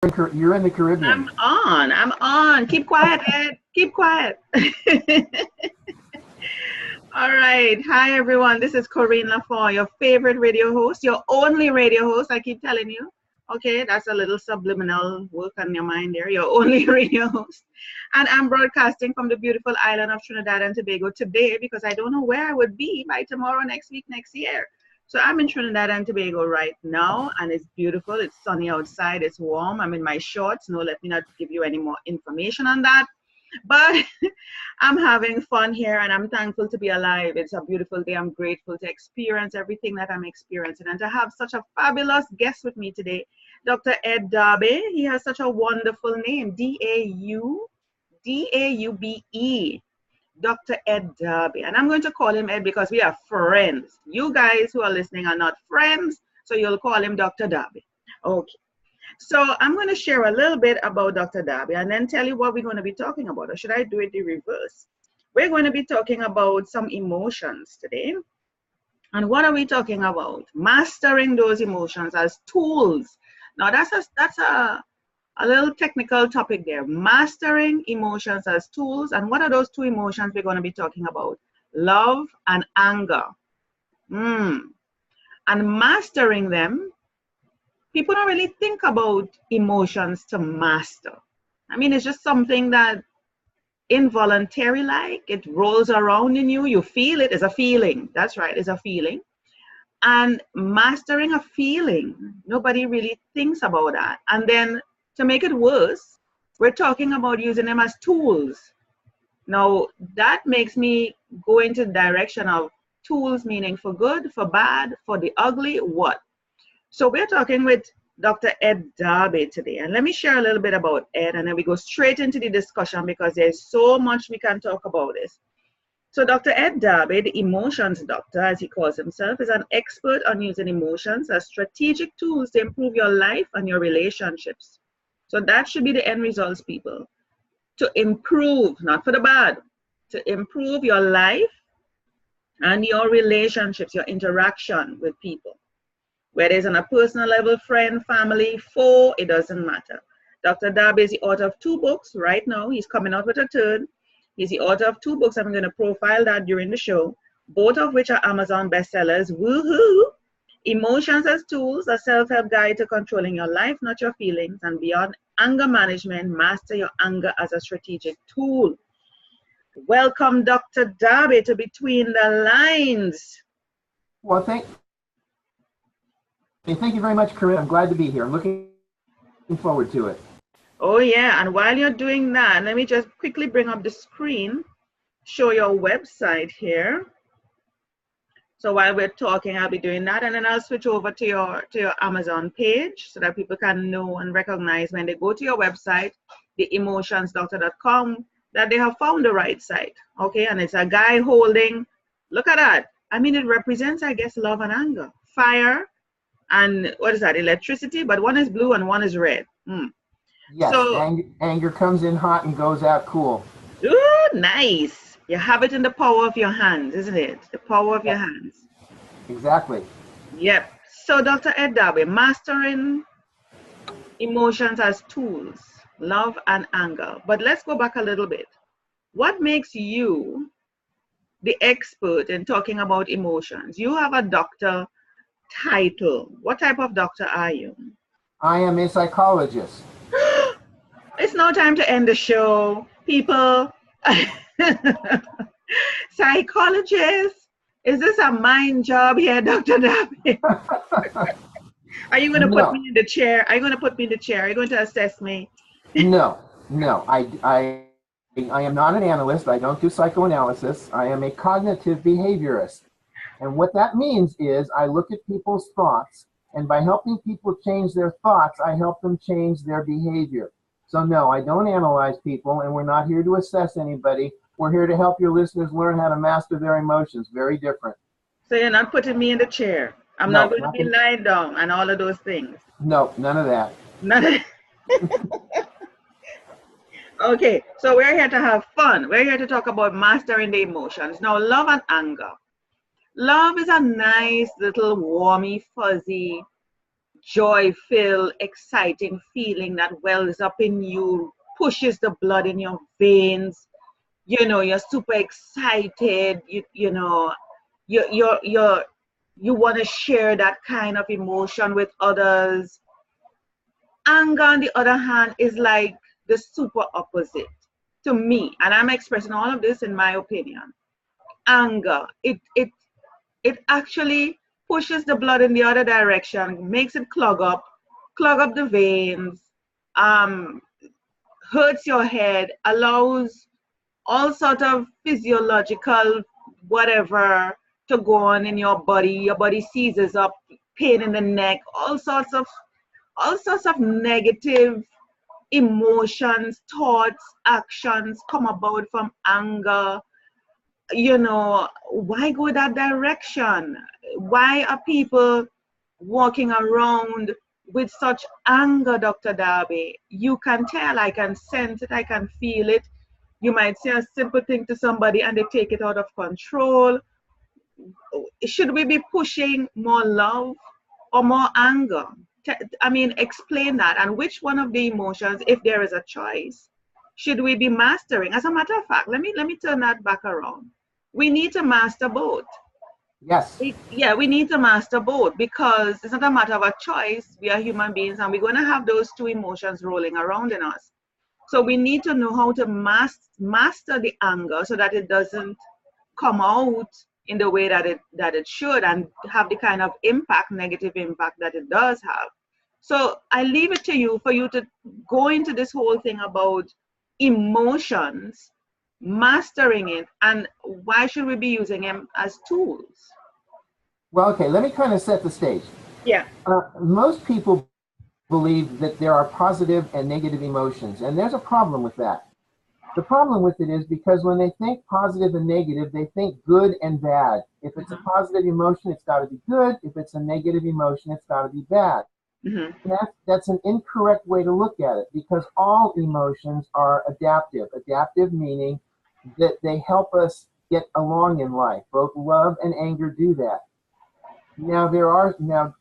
You're in the Caribbean. I'm on. Keep quiet, Ed. Keep quiet. All right. Hi, everyone. This is Corinne Lafont, your favorite radio host, your only radio host. I keep telling you. Okay, that's a little subliminal work on your mind there. Your only radio host. And I'm broadcasting from the beautiful island of Trinidad and Tobago today because I don't know where I would be by tomorrow, next week, next year. So I'm in Trinidad and Tobago right now, and it's beautiful. It's sunny outside. It's warm. I'm in my shorts. No, let me not give you any more information on that. But I'm having fun here, and I'm thankful to be alive. It's a beautiful day. I'm grateful to experience everything that I'm experiencing and to have such a fabulous guest with me today, Dr. Ed Dobby. He has such a wonderful name, D-A-U-B-E. Dr. Ed Dobby. And I'm going to call him Ed because we are friends. You guys who are listening are not friends, so you'll call him Dr. Dobby. Okay. So I'm going to share a little bit about Dr. Dobby and then tell you what we're going to be talking about. Or should I do it the reverse? We're going to be talking about some emotions today. And what are we talking about? Mastering those emotions as tools. Now that's a little technical topic there. Mastering emotions as tools. And what are those two emotions we're going to be talking about? Love and anger. And mastering them, people don't really think about emotions to master. I mean, it's just something that involuntary, like it rolls around in you. You feel it. It's a feeling. That's right. It's a feeling. And mastering a feeling, nobody really thinks about that. And then to make it worse, we're talking about using them as tools. Now, that makes me go into the direction of tools, meaning for good, for bad, for the ugly, what? So we're talking with Dr. Ed Dobby today. And let me share a little bit about Ed, and then we go straight into the discussion because there's so much we can talk about this. So Dr. Ed Dobby, the emotions doctor, as he calls himself, is an expert on using emotions as strategic tools to improve your life and your relationships. So that should be the end results, people. To improve, not for the bad, to improve your life and your relationships, your interaction with people. Whether it's on a personal level, friend, family, foe, it doesn't matter. Dr. Dobby is the author of 2 books right now. He's coming out with a 3rd. He's the author of 2 books. I'm going to profile that during the show, both of which are Amazon bestsellers. Woohoo! Emotions as Tools, a self-help guide to controlling your life, not your feelings, and beyond anger management, master your anger as a strategic tool. Welcome, Dr. Dobby, to Between the Lines. Well, thank you very much, Corinne. I'm glad to be here. I'm looking forward to it. Oh, yeah. And while you're doing that, let me just quickly bring up the screen, show your website here. So while we're talking, I'll be doing that, and then I'll switch over to your Amazon page so that people can know and recognize when they go to your website, theemotionsdoctor.com, that they have found the right site. Okay, and it's a guy holding, look at that. I mean, it represents, I guess, love and anger, fire, and what is that? Electricity, but one is blue and one is red. Yes, so, anger comes in hot and goes out cool. Ooh, nice. You have it in the power of your hands, isn't it? The power of your hands. Exactly. Yep. So Dr. Ed Dobby, mastering emotions as tools, love and anger. But let's go back a little bit. What makes you the expert in talking about emotions? You have a doctor title. What type of doctor are you? I am a psychologist. It's no time to end the show, people. Psychologist, is this a mind job here, Dr. Dobby? Are you going to put me in the chair? Are you going to put me in the chair? Are you going to assess me? No. I am not an analyst. I don't do psychoanalysis. I am a cognitive behaviorist. And what that means is I look at people's thoughts, and by helping people change their thoughts, I help them change their behavior. So no, I don't analyze people, and we're not here to assess anybody. We're here to help your listeners learn how to master their emotions. Very different. So you're not putting me in the chair. I'm not going to be lying down and all of those things. No, none of that. None of that. Okay, so we're here to have fun. We're here to talk about mastering the emotions. Now, love and anger. Love is a nice little warmy, fuzzy, joy-filled, exciting feeling that wells up in you, pushes the blood in your veins. You're super excited. You want to share that kind of emotion with others. Anger, on the other hand, is like the super opposite to me, and I'm expressing all of this in my opinion. Anger, it actually pushes the blood in the other direction, makes it clog up the veins, um, hurts your head, allows all sort of physiological whatever to go on in your body. Your body seizes up, pain in the neck, all sorts of negative emotions, thoughts, actions come about from anger. Why go that direction? Why are people walking around with such anger, Dr. Darby? You can tell, I can sense it, I can feel it. You might say a simple thing to somebody and they take it out of control. Should we be pushing more love or more anger? Explain that. And which one of the emotions, if there is a choice, should we be mastering? As a matter of fact, let me turn that back around. We need to master both. Yes. We need to master both, because it's not a matter of a choice. We are human beings and we're going to have those two emotions rolling around in us. So we need to know how to master the anger so that it doesn't come out in the way that it should, and have the kind of negative impact that it does have. So I leave it to you for you to go into this whole thing about emotions, mastering it, and why should we be using them as tools? Well, okay, let me kind of set the stage. Yeah. Most people believe that there are positive and negative emotions, and there's a problem with that. The problem with it is because when they think positive and negative, they think good and bad. If it's a positive emotion, it's got to be good. If it's a negative emotion, it's got to be bad. Mm-hmm. That's an incorrect way to look at it, because all emotions are adaptive. Adaptive meaning that they help us get along in life. Both love and anger do that. Now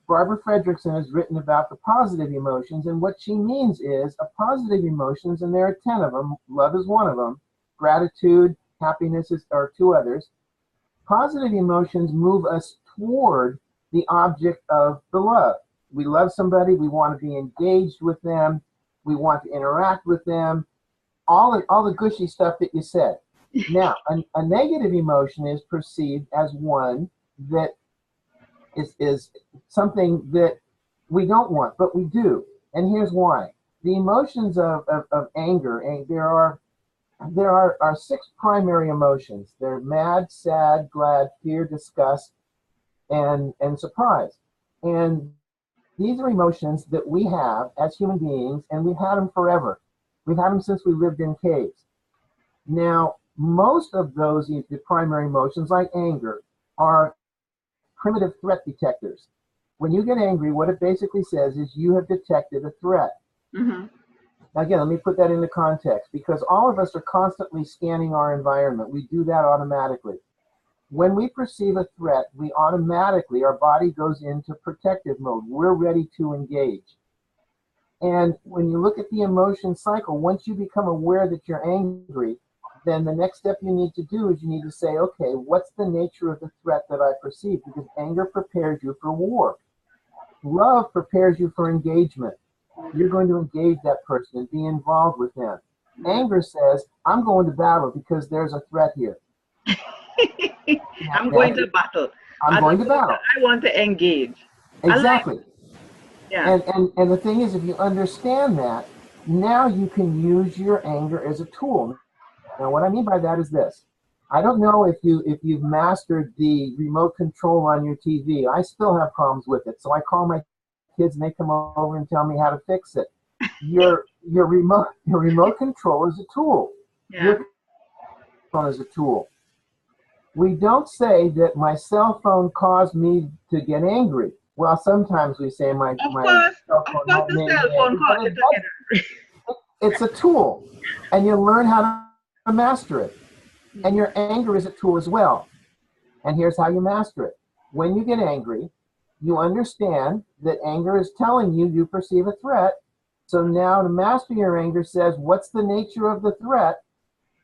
Barbara Fredrickson has written about the positive emotions, and what she means is a positive emotions, and there are 10 of them. Love is one of them. Gratitude, happiness are two others. Positive emotions move us toward the object of the love. We love somebody, we want to be engaged with them, we want to interact with them, all the gushy stuff that you said. Now, a negative emotion is perceived as one that is something that we don't want, but we do. And here's why. The emotions of anger, and there are 6 primary emotions. They're mad, sad, glad, fear, disgust, and surprise. And these are emotions that we have as human beings, and we've had them forever. We've had them since we lived in caves. Now, most of those, the primary emotions, like anger, are primitive threat detectors. When you get angry, what it basically says is you have detected a threat. Mm-hmm. Again, let me put that into context, because all of us are constantly scanning our environment. We do that automatically. When we perceive a threat, we automatically, our body goes into protective mode. We're ready to engage. And when you look at the emotion cycle, once you become aware that you're angry, then the next step you need to do is you need to say, okay, what's the nature of the threat that I perceive? Because anger prepares you for war. Love prepares you for engagement. You're going to engage that person and be involved with them. Anger says, I'm going to battle because there's a threat here. I'm going to battle. I'm going to battle. I want to engage. Exactly. Yeah. And the thing is, if you understand that, now you can use your anger as a tool. Now, what I mean by that is this. I don't know if you've mastered the remote control on your TV. I still have problems with it, so I call my kids and they come over and tell me how to fix it. Your remote control is a tool. Yeah. Your phone is a tool. We don't say that my cell phone caused me to get angry. Well, sometimes we say my cell phone made me angry, but it's a tool, and you learn how to master it. And your anger is a tool as well. And here's how you master it. When you get angry, you understand that anger is telling you you perceive a threat. So now to master your anger says, what's the nature of the threat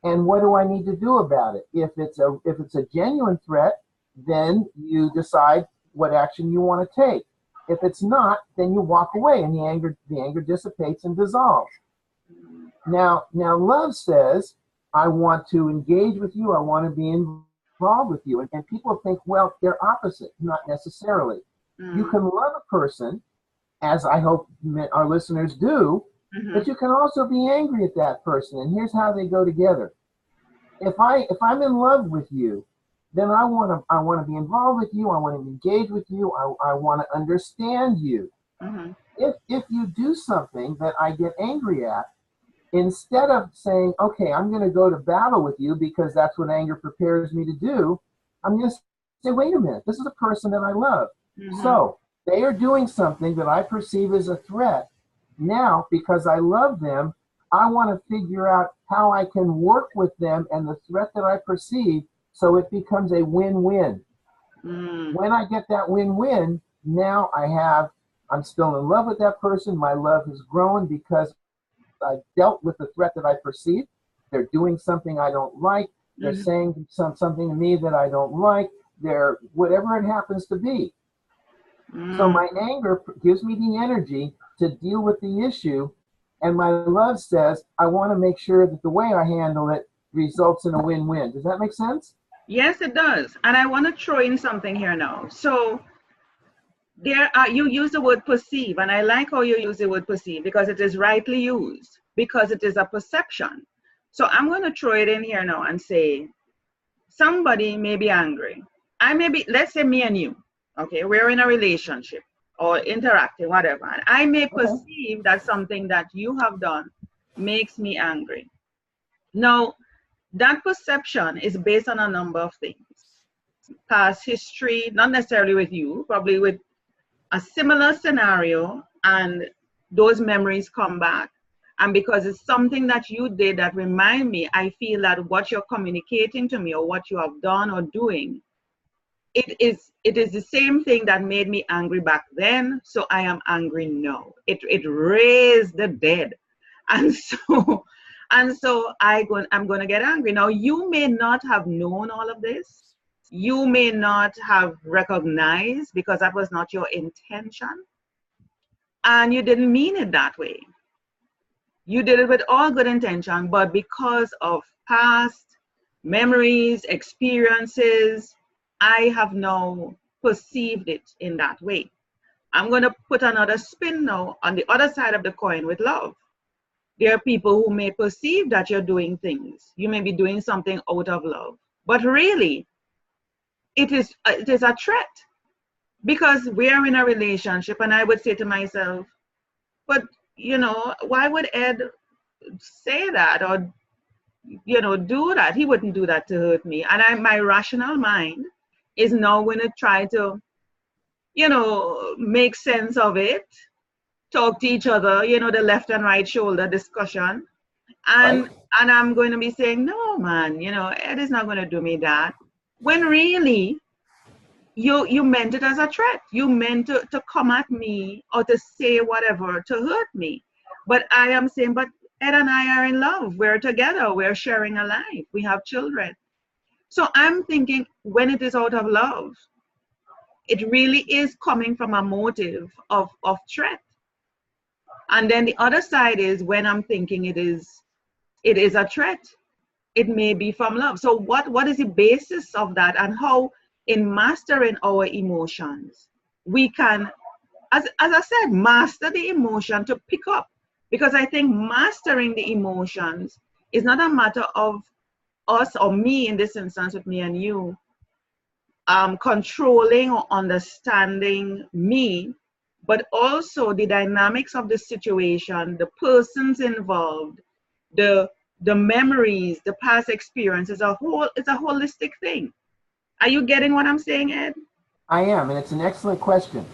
and what do I need to do about it? If it's a genuine threat, then you decide what action you want to take. If it's not, then you walk away and the anger dissipates and dissolves. Now love says, I want to engage with you, I want to be involved with you. And people think, well, they're opposite. Not necessarily. You can love a person, as I hope our listeners do, but you can also be angry at that person. And here's how they go together. If I'm in love with you, then I want to be involved with you. I want to engage with you. I want to understand you. If you do something that I get angry at, instead of saying, okay, I'm going to go to battle with you because that's what anger prepares me to do, I'm going to say, wait a minute, this is a person that I love. So they are doing something that I perceive as a threat. Now, because I love them, I want to figure out how I can work with them and the threat that I perceive so it becomes a win-win. When I get that win-win, now I'm still in love with that person. My love has grown because I dealt with the threat that I perceive. They're doing something I don't like. They're saying something to me that I don't like. They're whatever it happens to be. So my anger gives me the energy to deal with the issue. And my love says, I want to make sure that the way I handle it results in a win-win. Does that make sense? Yes, it does. And I want to throw in something here now. So you use the word perceive, and I like how you use the word perceive because it is rightly used, because it is a perception. So I'm going to throw it in here now and say, somebody may be angry. Let's say me and you, okay, we're in a relationship or interacting, whatever. And I may perceive that something that you have done makes me angry. Now, that perception is based on a number of things. Past history, not necessarily with you, probably with a similar scenario, and those memories come back. And because it's something that you did that remind me, I feel that what you're communicating to me or what you have done or doing, it is the same thing that made me angry back then, so I am angry now. It raised the dead. And so I'm going to get angry. Now, you may not have known all of this. You may not have recognized because that was not your intention. And you didn't mean it that way. You did it with all good intention, but because of past memories, experiences, I have now perceived it in that way. I'm going to put another spin now on the other side of the coin with love. There are people who may perceive that you're doing things. You may be doing something out of love, but really, it is a threat because we are in a relationship, and I would say to myself, but why would Ed say that or do that? He wouldn't do that to hurt me. And my rational mind is now going to try to make sense of it, talk to each other, the left and right shoulder discussion. And I'm going to be saying, no, man, Ed is not going to do me that. When really, you meant it as a threat. You meant to come at me or to say whatever to hurt me. But I am saying, but Ed and I are in love. We're together. We're sharing a life. We have children. So I'm thinking when it is out of love, it really is coming from a motive of threat. And then the other side is when I'm thinking it is a threat, it may be from love. So what is the basis of that, and how in mastering our emotions, we can, as I said, master the emotion to pick up. Because I think mastering the emotions is not a matter of us or me, in this instance with me and you, controlling or understanding me, but also the dynamics of the situation, the persons involved, the memories, the past experiences. It's a holistic thing. Are you getting what I'm saying, Ed? I am, and it's an excellent question.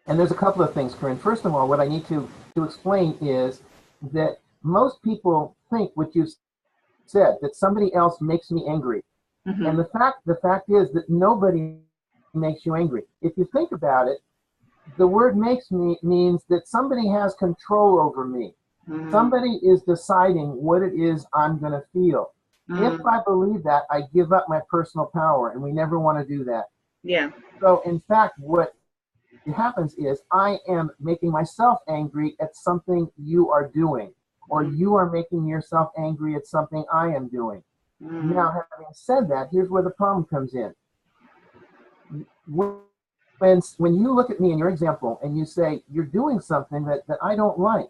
And there's a couple of things, Corinne. First of all, what I need to explain is that most people think what you said, that somebody else makes me angry. And the fact is that nobody makes you angry. If you think about it, the word makes me means that somebody has control over me. Somebody is deciding what it is I'm going to feel. If I believe that, I give up my personal power, and we never want to do that. Yeah. So, in fact, what happens is I am making myself angry at something you are doing, or you are making yourself angry at something I am doing. Now, having said that, here's where the problem comes in. When you look at me in your example and you say, you're doing something that I don't like,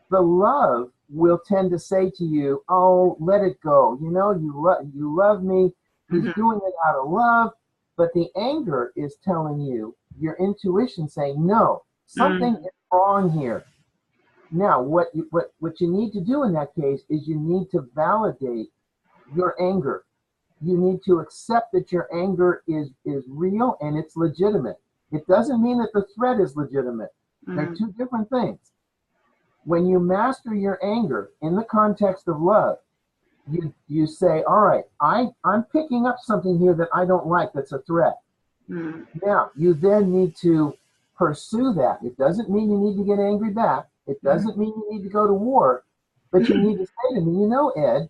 the love will tend to say to you, oh, let it go. You know, you love me. He's doing it out of love. But the anger is telling you, your intuition saying, no, something is wrong here. Now, what you need to do in that case is you need to validate your anger. You need to accept that your anger is real and it's legitimate. It doesn't mean that the threat is legitimate. They're two different things. When you master your anger in the context of love, you say, all right, I'm picking up something here that I don't like that's a threat. Now, you then need to pursue that. It doesn't mean you need to get angry back. It doesn't mean you need to go to war. But you need to say to me, you know, Ed,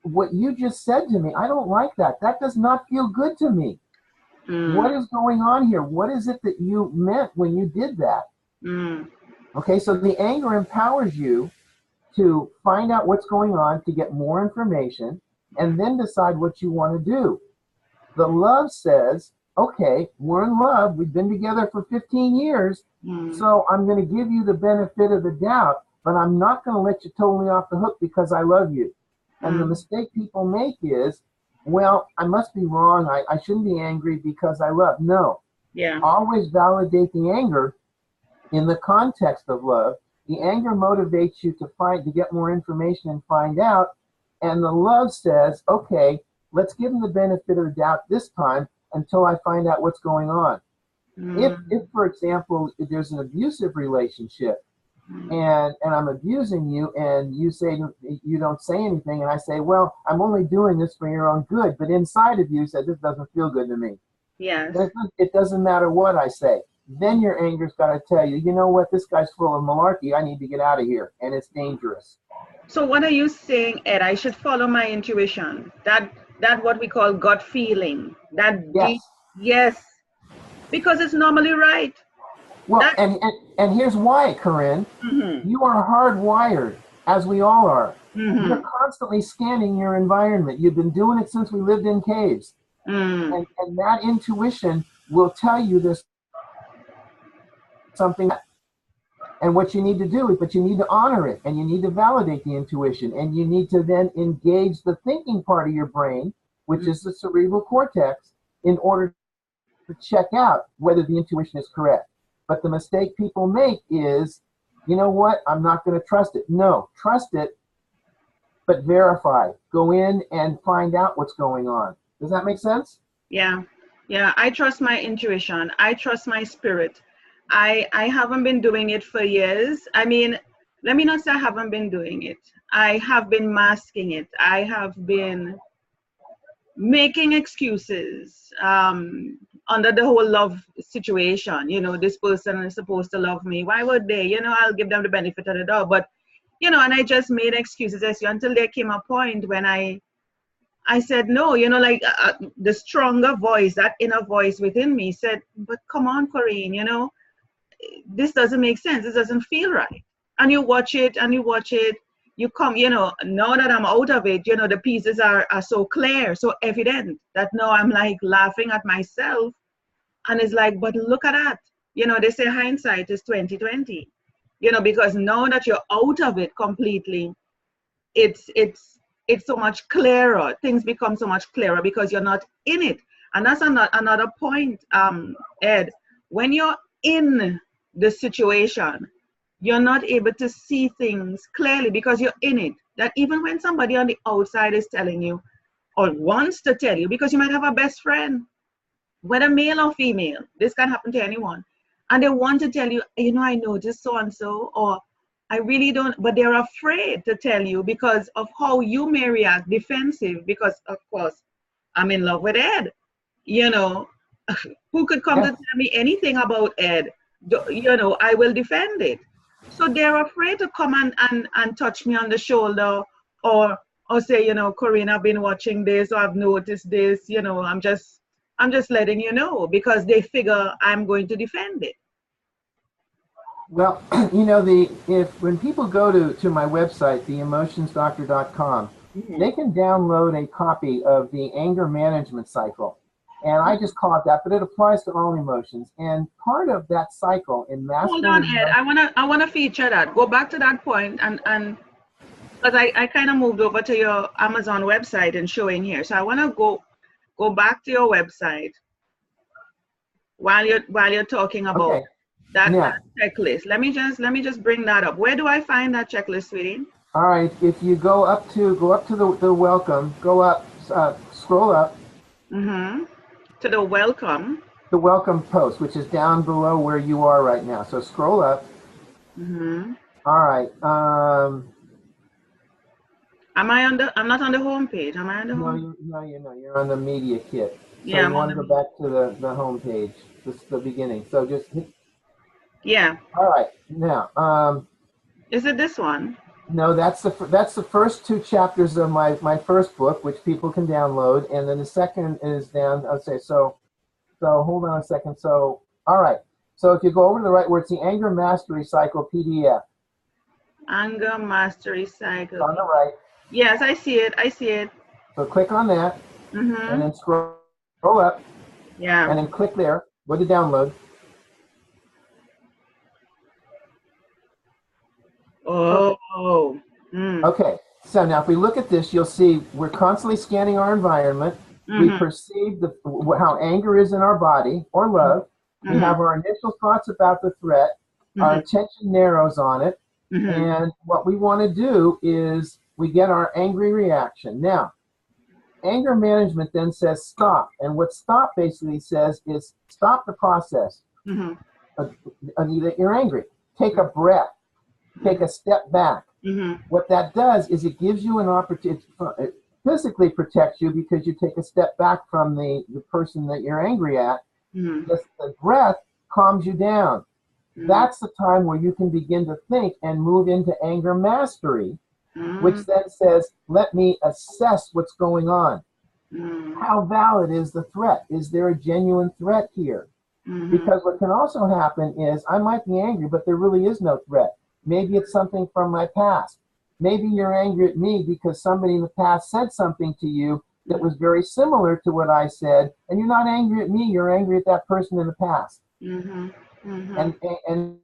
what you just said to me, I don't like that. That does not feel good to me. What is going on here? What is it that you meant when you did that? Okay, so the anger empowers you to find out what's going on, to get more information, and then decide what you want to do. The love says, okay, we're in love. We've been together for 15 years, so I'm going to give you the benefit of the doubt, but I'm not going to let you totally off the hook because I love you. And the mistake people make is, well, I must be wrong. I shouldn't be angry because I love. No. Yeah. Always validate the anger in the context of love. The anger motivates you to get more information and find out. And the love says, okay, let's give them the benefit of the doubt this time until I find out what's going on. If for example, if there's an abusive relationship, and I'm abusing you, and you say you don't say anything, and I say, well, I'm only doing this for your own good, but inside of you said this doesn't feel good to me. Yes. It doesn't matter what I say. Then your anger's got to tell you, you know what, this guy's full of malarkey. I need to get out of here, and it's dangerous. So what are you saying, Ed? I should follow my intuition. That what we call gut feeling. That Yes. Yes, because it's normally right. Well, and here's why, Corinne. You are hardwired, as we all are. You're constantly scanning your environment. You've been doing it since we lived in caves. And that intuition will tell you there's something. And what you need to do is, but you need to honor it, and you need to validate the intuition, and you need to then engage the thinking part of your brain, which is the cerebral cortex, in order to check out whether the intuition is correct. But the mistake people make is, you know what, I'm not going to trust it. No, trust it, but verify. Go in and find out what's going on. Does that make sense? Yeah. I trust my intuition. I trust my spirit. I haven't been doing it for years. I mean, let me not say I haven't been doing it. I have been masking it. I have been making excuses under the whole love situation. You know, this person is supposed to love me. Why would they? You know, I'll give them the benefit of the doubt. But, you know, and I just made excuses until there came a point when I said no, you know, like the stronger voice, that inner voice within me said, but come on, Corinne, you know, this doesn't make sense. This doesn't feel right. And you watch it and you watch it. You come, you know, now that I'm out of it, you know, the pieces are so clear, so evident that now I'm like laughing at myself. And it's like, but look at that. You know, they say hindsight is 20/20. You know, because now that you're out of it completely, it's so much clearer. Things become so much clearer because you're not in it. And that's another point, Ed. When you're in the situation, you're not able to see things clearly because you're in it. That even when somebody on the outside is telling you or wants to tell you, because you might have a best friend, whether male or female, this can happen to anyone, and they want to tell you, you know, I noticed so and so, or I really don't, but they're afraid to tell you because of how you may react, defensive, because of course I'm in love with Ed, you know. who could come to Yes. tell me anything about Ed, I will defend it. So they're afraid to come and touch me on the shoulder, or say, Corinne, I've been watching this, or I've noticed this, I'm just letting you know, because they figure I'm going to defend it. Well, when people go to my website, theemotionsdoctor.com, Mhm. they can download a copy of the anger management cycle. And I just call it that, but it applies to all emotions. And part of that cycle in Hold mastering on, Ed. emotions. I wanna feature that. Go back to that point, and because I kind of moved over to your Amazon website and showing here. So I wanna go back to your website while you're talking about Okay, that now, checklist. Let me just bring that up. Where do I find that checklist, sweetie? all right, if you go up to the welcome, go up, scroll up, Mm-hmm. To the welcome. the welcome post, which is down below where you are right now. So scroll up. Mm-hmm. All right. I'm not on the home page. Am I on the No, home? you're on the media kit. So Yeah, you I'm on want to the go home. back to the home page, the beginning. So just hit. Yeah. All right. Now, Is it this one? no, that's the first two chapters of my first book, which people can download, and then the second is down. I'll say so. Hold on a second. So, all right. So if you go over to the right where it's the Anger Mastery Cycle PDF, Anger Mastery it's Cycle. on the right. Yes, I see it. I see it. So click on that, and Mm-hmm. then scroll up, Yeah. and then click there. Go to download. Perfect. Oh. Mm. Okay, so now if we look at this, you'll see we're constantly scanning our environment. We Mm-hmm. perceive how anger is in our body or love. We Mm-hmm. have our initial thoughts about the threat. Our Mm-hmm. attention narrows on it. Mm-hmm. And what we want to do is we get our angry reaction. Now, anger management then says stop. And what stop basically says is stop the process Mm-hmm. that you're angry. Take a breath. Take a step back. Mm-hmm. What that does is it gives you an opportunity, it physically protects you because you take a step back from the person that you're angry at. Mm-hmm. The breath calms you down. Mm-hmm. That's the time where you can begin to think and move into anger mastery, Mm-hmm. which then says, let me assess what's going on. How valid is the threat? Is there a genuine threat here? Mm-hmm. Because what can also happen is I might be angry, but there really is no threat. Maybe it's something from my past. Maybe you're angry at me because somebody in the past said something to you that was very similar to what I said, and you're not angry at me, you're angry at that person in the past. Mm-hmm. Mm-hmm. And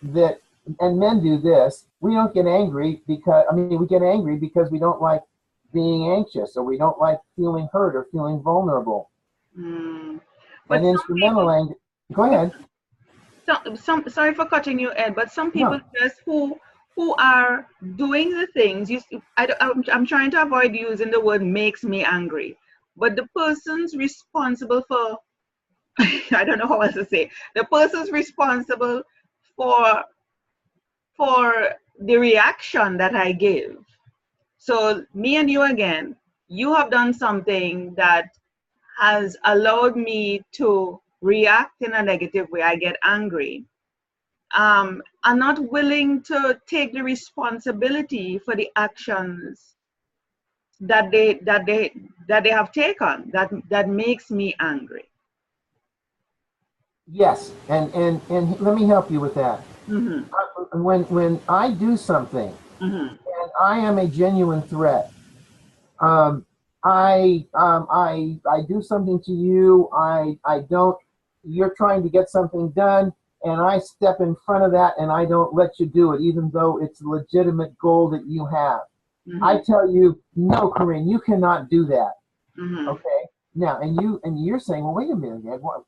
that and men do this. We don't get angry because we get angry because we don't like being anxious or we don't like feeling hurt or feeling vulnerable. Mm. But And some people, instrumental anger. Go ahead. some sorry for cutting you, Ed, but some people No. just who are doing the things I'm trying to avoid using the word makes me angry, but the person's responsible for I don't know how else to say, the person's responsible for the reaction that I give. So me and you again, you have done something that has allowed me to react in a negative way. I get angry. Are not willing to take the responsibility for the actions that they have taken that makes me angry. Yes. And let me help you with that. Mm-hmm. When I do something Mm-hmm. and I am a genuine threat, um, I do something to you. I don't. You're trying to get something done, and I step in front of that, and I don't let you do it, even though it's a legitimate goal that you have. I Mm-hmm. tell you, no, Corinne, you cannot do that. Mm-hmm. Okay. Now, and you're saying, well, wait a minute, Ed. Well,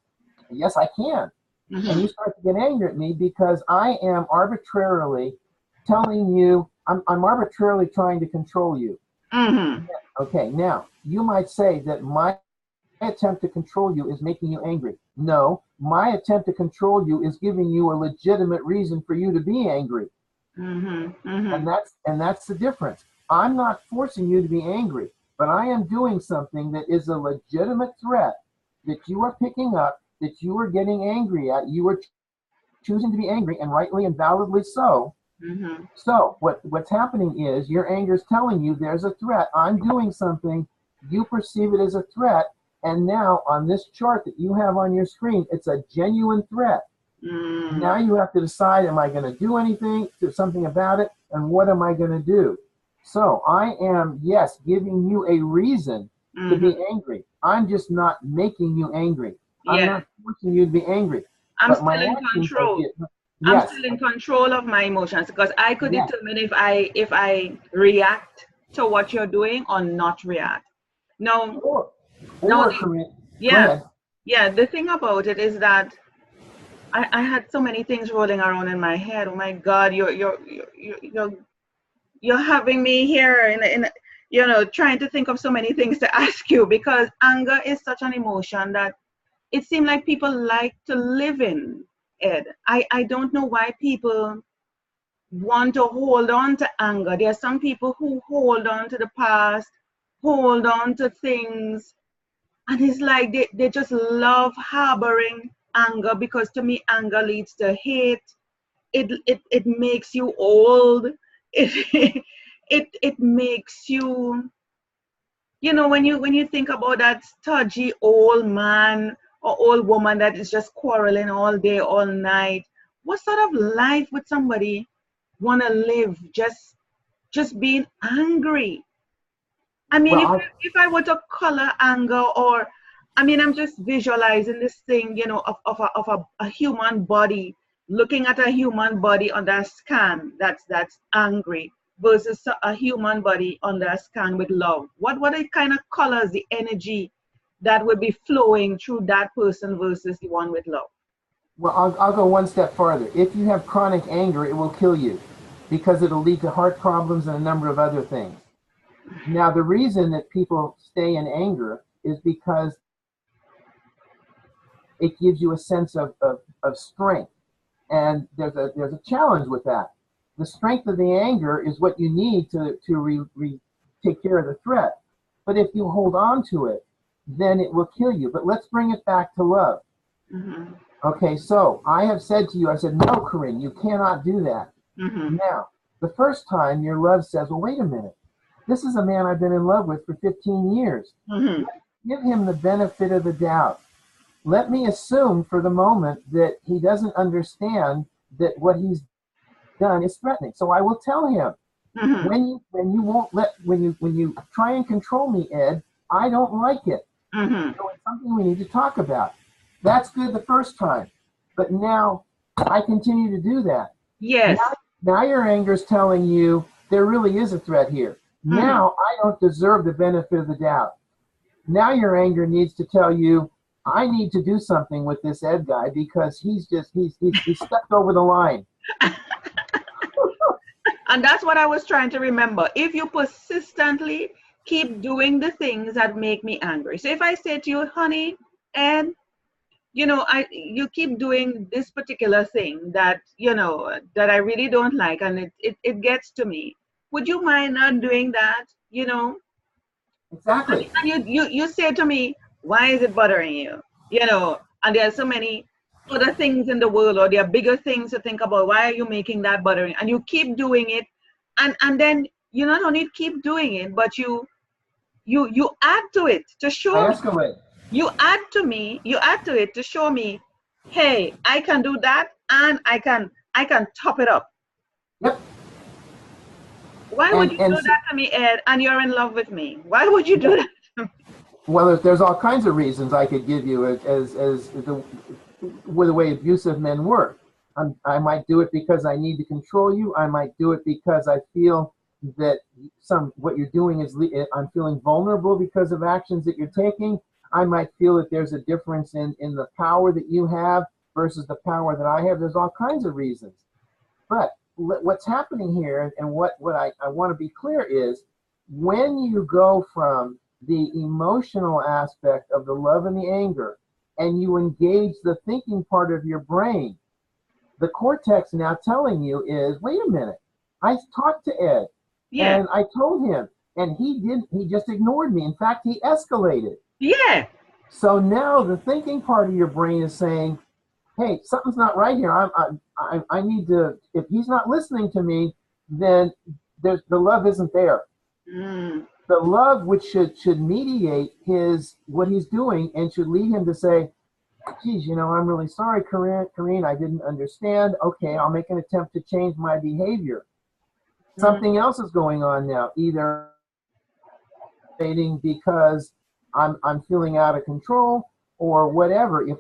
yes, I can. And Mm-hmm. you start to get angry at me because I am arbitrarily telling you, I'm arbitrarily trying to control you. Mm-hmm. Okay, now you might say that my attempt to control you is making you angry. No, my attempt to control you is giving you a legitimate reason for you to be angry. Mm-hmm. Mm-hmm. And that's the difference. I'm not forcing you to be angry, but I am doing something that is a legitimate threat. that you are picking up, that you are getting angry at, you are choosing to be angry, and rightly and validly so. Mm-hmm. So what's happening is your anger is telling you there's a threat. I'm doing something. You perceive it as a threat. And now on this chart that you have on your screen, it's a genuine threat. Mm. Now you have to decide, am I going to do anything, do something about it, and what am I going to do? So I am, yes, giving you a reason to Mm-hmm. be angry. I'm just not making you angry. I'm Yeah. not forcing you to be angry. I'm But my still in actions are, control. I'm yes, still in control of my emotions because I could yes, determine if I react to what you're doing or not react. No, no, or Corinne, go yeah, ahead. yeah. The thing about it is that I had so many things rolling around in my head. Oh my God, you're having me here trying to think of so many things to ask you because anger is such an emotion that it seems like people like to live in, Ed. I don't know why people want to hold on to anger. There are some people who hold on to the past, hold on to things, and it's like they just love harboring anger because to me, anger leads to hate. It makes you old. It, it makes you, when you think about that stodgy old man or old woman that is just quarreling all day all night, what sort of life would somebody want to live just being angry? I mean, Well, if I were to color anger, or I mean, I'm just visualizing this thing, of a human body, looking at a human body under a scan that's angry versus a human body under a scan with love. What it kind of colors the energy that would be flowing through that person versus the one with love? I'll go one step farther. If you have chronic anger, it will kill you because it'll lead to heart problems and a number of other things. Now, the reason that people stay in anger is because it gives you a sense of strength. And there's a challenge with that. The strength of the anger is what you need to take care of the threat. But if you hold on to it, then it will kill you. But let's bring it back to love. Mm-hmm. Okay, so I have said to you, I said, no, Corinne, you cannot do that. Mm-hmm. Now, the first time your love says, well, wait a minute. This is a man I've been in love with for 15 years. Mm-hmm. Give him the benefit of the doubt. Let me assume for the moment that he doesn't understand that what he's done is threatening. So I will tell him, Mm-hmm. when you try and control me, Ed, I don't like it. Mm-hmm. So it's something we need to talk about. That's good the first time. But now I continue to do that. Yes. Now your anger is telling you there really is a threat here. Mm-hmm. Now I don't deserve the benefit of the doubt. Now your anger needs to tell you, I need to do something with this Ed guy because he's stepped over the line. And that's what I was trying to remember. If you persistently keep doing the things that make me angry. So if I say to you, honey, and you keep doing this particular thing that I really don't like, and it gets to me. Would you mind not doing that? Exactly. And you say to me, why is it bothering you? And there are so many other things in the world, or there are bigger things to think about. Why are you making that bothering? And you keep doing it, and then you not only keep doing it, but you add to it to I show me. escalate. You add to it to show me, hey, I can do that, and I can top it up. Yep. Why would And you do and that to me, Ed? And you're in love with me. Why would you do that to me? well, there's all kinds of reasons I could give you as the way abusive men work. I might do it because I need to control you. I might do it because I feel that what you're doing is I'm feeling vulnerable because of actions that you're taking. I might feel that there's a difference in the power that you have versus the power that I have. There's all kinds of reasons. But what's happening here, and what I want to be clear is, when you go from the emotional aspect of the love and the anger, and you engage the thinking part of your brain, the cortex now telling you is, wait a minute, I talked to Ed, Yeah, and I told him, and he just ignored me. In fact, he escalated. yeah, So now the thinking part of your brain is saying, hey, something's not right here. I need to, if he's not listening to me, then the love isn't there. Mm. The love which should mediate what he's doing and should lead him to say, geez, I'm really sorry, Corinne, I didn't understand. Okay, I'll make an attempt to change my behavior. Mm. Something else is going on now, either because I'm feeling out of control or whatever. If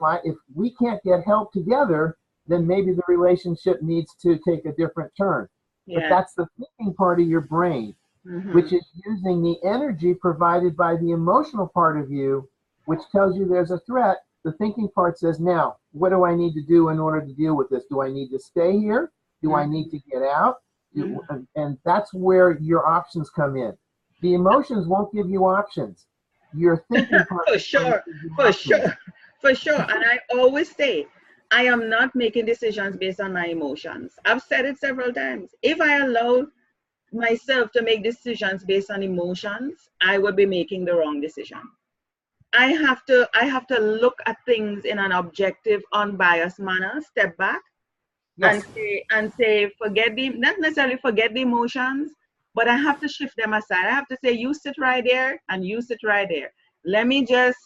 we can't get help together, then maybe the relationship needs to take a different turn. But Yeah. that's the thinking part of your brain, Mm-hmm. which is using the energy provided by the emotional part of you, which tells you there's a threat. The thinking part says, now, what do I need to do in order to deal with this? Do I need to stay here? Do I need Mm-hmm. to get out? Mm-hmm. And that's where your options come in. The emotions won't give you options. Your thinking part For is going to sure, give you for options. sure, for sure. And I always say, I am not making decisions based on my emotions. I've said it several times. If I allow myself to make decisions based on emotions, I would be making the wrong decision. I have to look at things in an objective, unbiased manner, step back Yes. and say forget the, not necessarily forget the emotions, but I have to shift them aside. I have to say, you sit right there and you sit right there. Let me just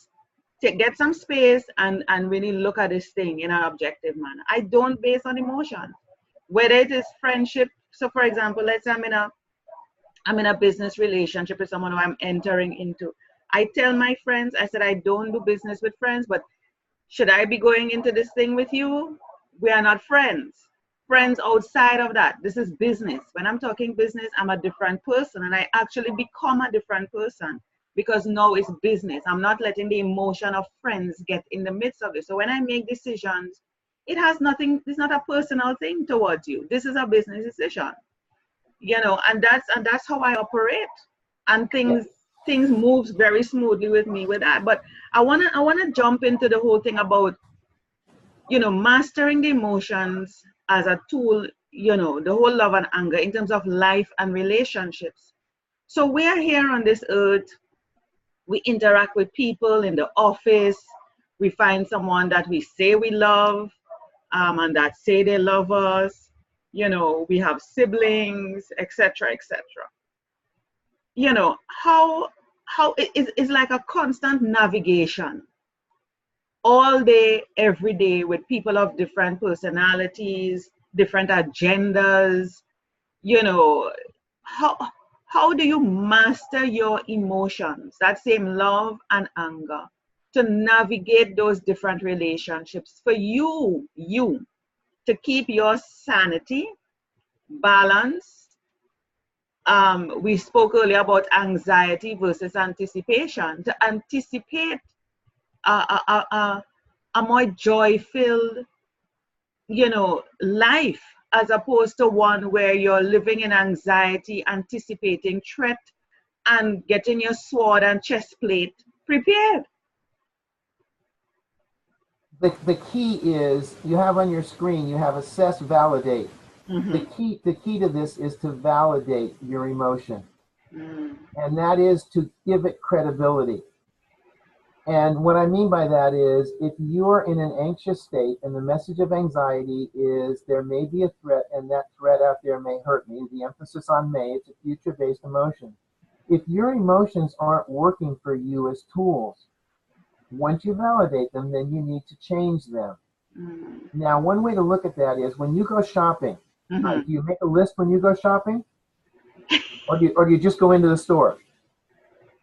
get some space and really look at this thing in an objective manner. I don't base on emotions. Whether it is friendship, so for example, let's say I'm in a business relationship with someone who I'm entering into. I tell my friends, I said I don't do business with friends, but should I be going into this thing with you? We are not friends. Friends outside of that. This is business. When I'm talking business, I'm a different person and I actually become a different person because now it's business. I'm not letting the emotion of friends get in the midst of it. So when I make decisions, it has nothing, it's not a personal thing towards you. This is a business decision. And that's how I operate. And Yeah. things moves very smoothly with me with that. But I wanna jump into the whole thing about mastering the emotions as a tool, the whole love and anger in terms of life and relationships. So we are here on this earth, we interact with people in the office, we find someone that we say we love, and that say they love us, we have siblings, etc., etc. How it's like a constant navigation all day, every day with people of different personalities, different agendas. You know, how how do you master your emotions, that same love and anger, to navigate those different relationships for you to keep your sanity, balance? We spoke earlier about anxiety versus anticipation. To anticipate a more joy-filled, life, as opposed to one where you're living in anxiety, anticipating threat, and getting your sword and chest plate prepared. The key is you have on your screen, you have assess, validate. The Mm-hmm. key the key to this is to validate your emotion. Mm. And that is to give it credibility. And what I mean by that is if you're in an anxious state and the message of anxiety is there may be a threat and that threat out there may hurt me, the emphasis on may, it's a future-based emotion. If your emotions aren't working for you as tools, once you validate them, then you need to change them. Mm. Now, one way to look at that is when you go shopping, Mm-hmm. do you make a list when you go shopping? Or do you just go into the store?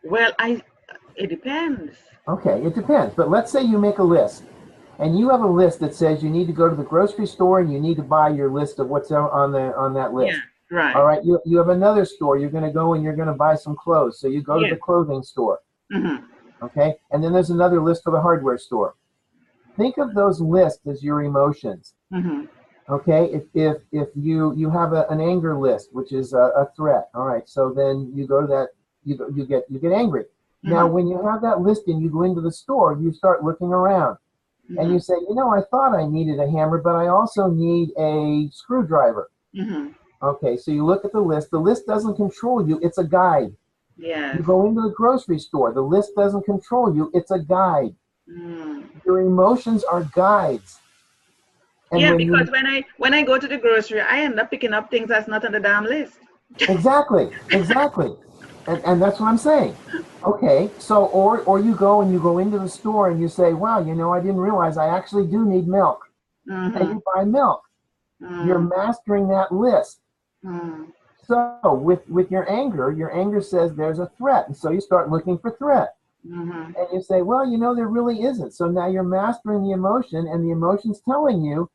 Well, it depends. Okay, it depends. But let's say you make a list and you have a list that says you need to go to the grocery store and you need to buy your list of what's on that Yeah, list. All right. right, you have another store you're going to go and you're going to buy some clothes. So you go to Yeah. the clothing store, Mm-hmm. okay? And then there's another list for the hardware store. Think of those lists as your emotions. Mm-hmm. Okay, if you have an anger list, which is a threat, all right, so then you go to that, you get angry. Now, Mm-hmm. when you have that list and you go into the store, you start looking around and Mm-hmm. you say, I thought I needed a hammer, but I also need a screwdriver. Mm-hmm. Okay, so you look at the list. The list doesn't control you, it's a guide. You Yes. go into the grocery store, the list doesn't control you, it's a guide. Mm. Your emotions are guides. And Yeah, when because you, when I go to the grocery, I end up picking up things that's not on the damn list. exactly, exactly. And that's what I'm saying. Okay, so, or you go and you go into the store and you say, wow, you know, I didn't realize I actually do need milk. And Mm-hmm. you buy milk. You're Mm. mastering that list. Mm. So with your anger says there's a threat. And so you start looking for threat. Mm-hmm. And you say, well, you know, there really isn't. So now you're mastering the emotion, and the emotion's telling you,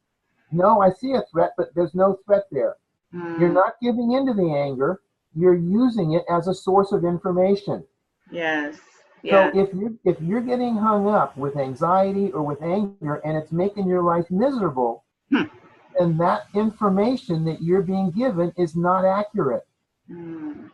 no, I see a threat, but there's no threat there. You're Mm. not giving into the anger. You're using it as a source of information. Yes. So Yeah. if you're getting hung up with anxiety or with anger and it's making your life miserable, Hmm. then that information that you're being given is not accurate. Mm.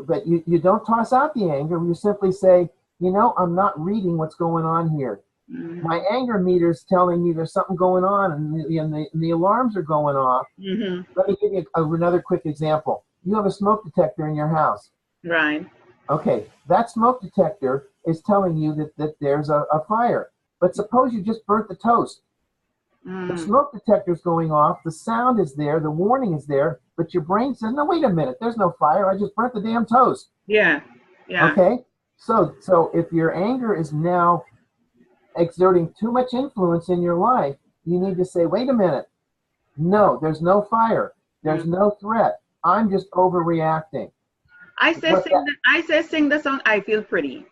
But you don't toss out the anger. You simply say, you know, I'm not reading what's going on here. My Mm-hmm. anger meter's telling me there's something going on, and the alarms are going off. Mm-hmm. Let me give you another quick example. You have a smoke detector in your house. Right. Okay, that smoke detector is telling you that there's a fire. But suppose you just burnt the toast. The Mm. smoke detector's going off, the sound is there, the warning is there, but your brain says, no, wait a minute, there's no fire, I just burnt the damn toast. Yeah. Yeah. Okay? So if your anger is now exerting too much influence in your life, you need to say, wait a minute, no, there's no fire, there's Mm. no threat. I'm just overreacting. What that I say sing the song I Feel Pretty.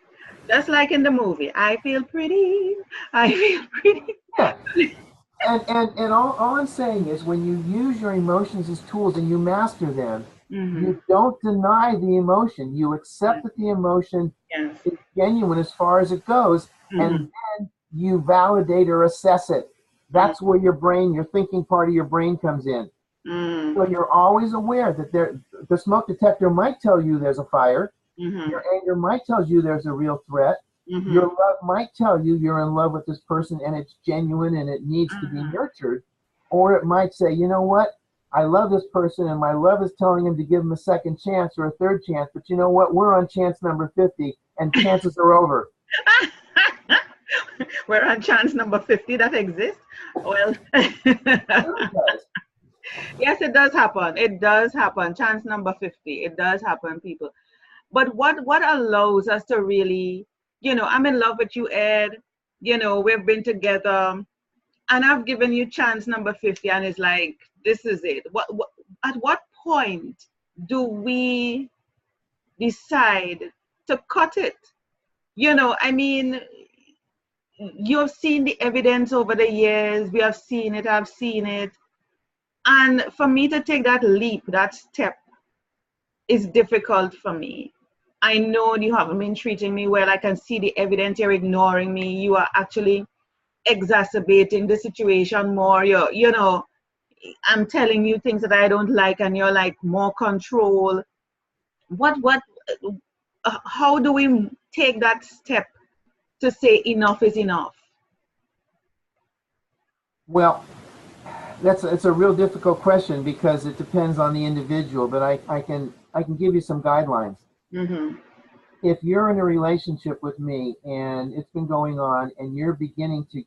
Just like in the movie. I feel pretty. I feel pretty. yeah. And all I'm saying is when you use your emotions as tools and you master them, Mm-hmm. you don't deny the emotion. You Yeah. accept that the emotion Yes. is genuine as far as it goes, Mm-hmm. and then you validate or assess it. That's where your brain, your thinking part of your brain comes in. Mm-hmm. So you're always aware that the smoke detector might tell you there's a fire. Mm-hmm. Your anger might tell you there's a real threat. Your Mm-hmm. love might tell you you're in love with this person and it's genuine and it needs to be Mm-hmm. nurtured. Or it might say, you know what? I love this person and my love is telling him to give him a second chance or a third chance. But you know what? We're on chance number 50 and chances are over. We're on chance number 50 that exists. Well, It really does. yes, it does happen. It does happen. Chance number 50. It does happen, people. But what allows us to really, I'm in love with you, Ed. We've been together and I've given you chance number 50 and it's like, this is it. At what point do we decide to cut it? I mean, you've seen the evidence over the years. We have seen it. I've seen it. And for me to take that leap, that step, is difficult for me. I know you haven't been treating me well. I can see the evidence. You're ignoring me. You are actually exacerbating the situation more. I'm telling you things that I don't like, and you're like more control. What? How do we take that step to say enough is enough? Well, it's a real difficult question because it depends on the individual, but I can give you some guidelines. Mm-hmm. If you're in a relationship with me and it's been going on and you're beginning to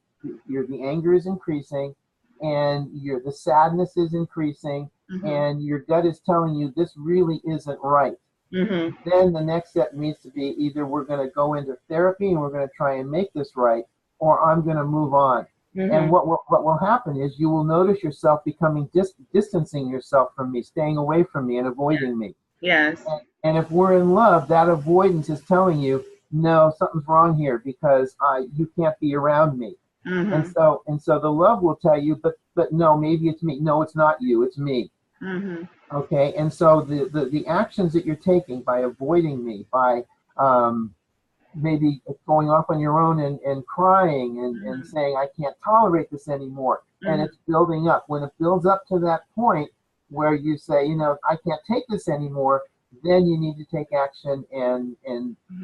the anger is increasing and the sadness is increasing Mm-hmm. and your gut is telling you this really isn't right, Mm-hmm. then the next step needs to be either we're going to go into therapy and we're going to try and make this right, or I'm going to move on. And Mm-hmm. what will happen is you will notice yourself becoming distancing yourself from me, staying away from me and avoiding me. Yes. And if we're in love, that avoidance is telling you, no, something's wrong here because you can't be around me. And Mm-hmm. so the love will tell you, but no, maybe it's me. No, it's not you, it's me. Mm-hmm. Okay. And so the actions that you're taking by avoiding me, by maybe going off on your own and crying and saying, I can't tolerate this anymore. And Mm-hmm. it's building up. When it builds up to that point where you say, I can't take this anymore, then you need to take action and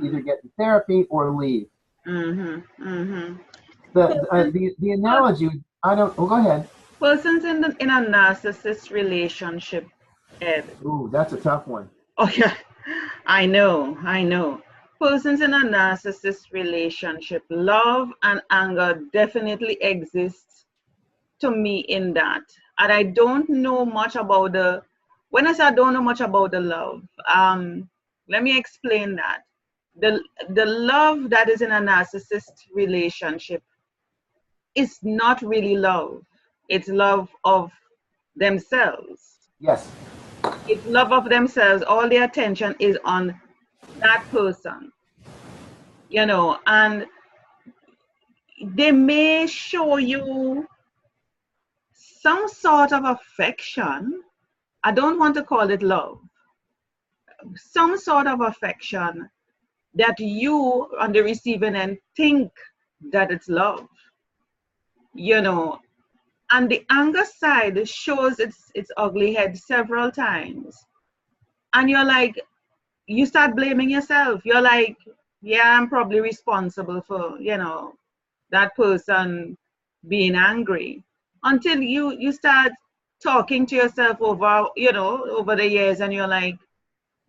either get in therapy or leave. Mm-hmm. Mm-hmm. The analogy, I don't, well, go ahead. Persons in a narcissist relationship, Ed. Ooh, that's a tough one. Oh yeah, I know, I know. persons in a narcissist relationship, love and anger definitely exists to me in that. And I don't know much about when I say I don't know much about the love, let me explain that. The, the love that is in a narcissist relationship is not really love. It's love of themselves. Yes. It's love of themselves. All their attention is on that person, and they may show you some sort of affection. I don't want to call it love. Some sort of affection that you on the receiving end think that it's love, you know. And the anger side shows its ugly head several times. And you're like, you start blaming yourself. You're like, yeah, I'm probably responsible for, that person being angry. Until you start talking to yourself over the years, and you're like,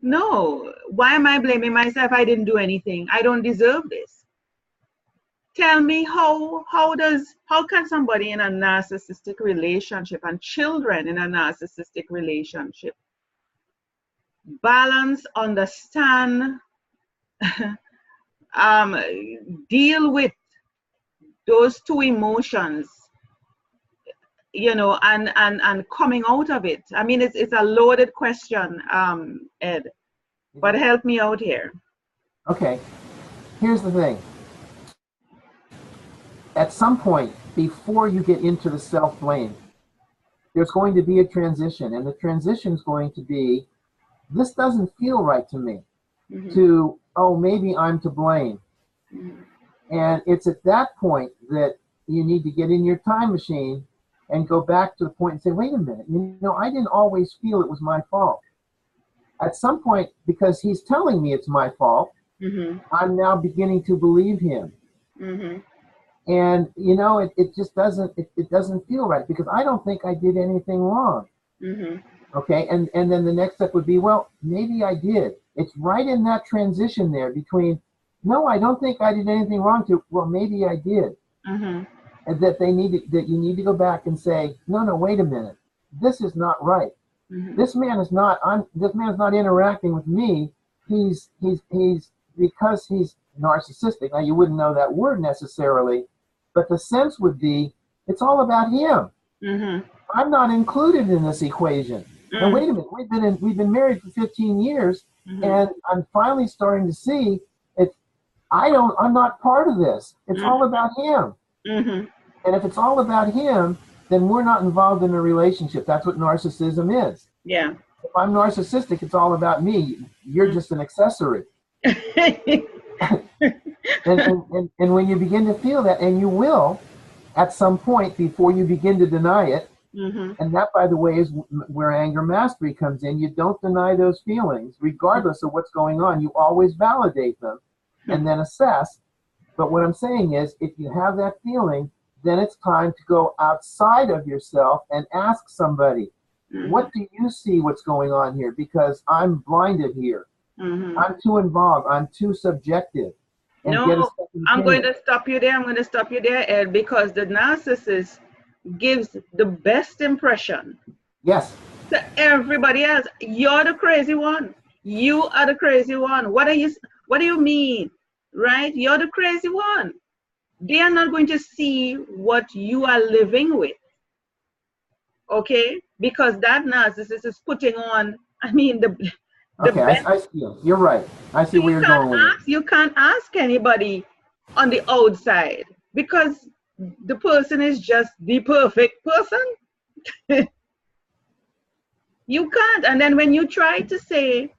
no, why am I blaming myself? I didn't do anything. I don't deserve this. Tell me how can somebody in a narcissistic relationship and children in a narcissistic relationship balance, understand, deal with those two emotions, and coming out of it? I mean, it's a loaded question, Ed, but help me out here. Okay, here's the thing. At some point, before you get into the self-blame, there's going to be a transition, and the transition is going to be, this doesn't feel right to me, to, oh, maybe I'm to blame. And it's at that point that you need to get in your time machine and go back to the point and say, wait a minute, I didn't always feel it was my fault. At some point, because he's telling me it's my fault, I'm now beginning to believe him. And it just doesn't it doesn't feel right, because I don't think I did anything wrong. Okay, and then the next step would be, well, maybe I did. It's right in that transition there between, no, I don't think I did anything wrong, to, well, maybe I did. And that you need to go back and say, no, wait a minute, this is not right. This man is not interacting with me. He's because he's narcissistic. Now, you wouldn't know that word necessarily, but the sense would be, it's all about him. I'm not included in this equation. And wait a minute, we've been married for 15 years, and I'm finally starting to see I'm not part of this. It's all about him. And if it's all about him, then we're not involved in a relationship. That's what narcissism is. Yeah. If I'm narcissistic, it's all about me. You're just an accessory. and when you begin to feel that, and you will at some point before you begin to deny it, and that, by the way, is where anger mastery comes in. You don't deny those feelings, regardless of what's going on. You always validate them and then assess. But what I'm saying is, if you have that feeling, then it's time to go outside of yourself and ask somebody, what do you see what's going on here? Because I'm blinded here. I'm too involved. I'm too subjective. No, I'm going to stop you there. I'm going to stop you there, Ed, because the narcissist gives the best impression. Yes. To everybody else. You're the crazy one. You are the crazy one. What do you mean? Right? You're the crazy one. They are not going to see what you are living with. Okay? Because that narcissist is putting on, I mean, I see you. You're right. I see where you're going with it. You can't ask anybody on the outside, because the person is just the perfect person. You can't. And then when you try to say,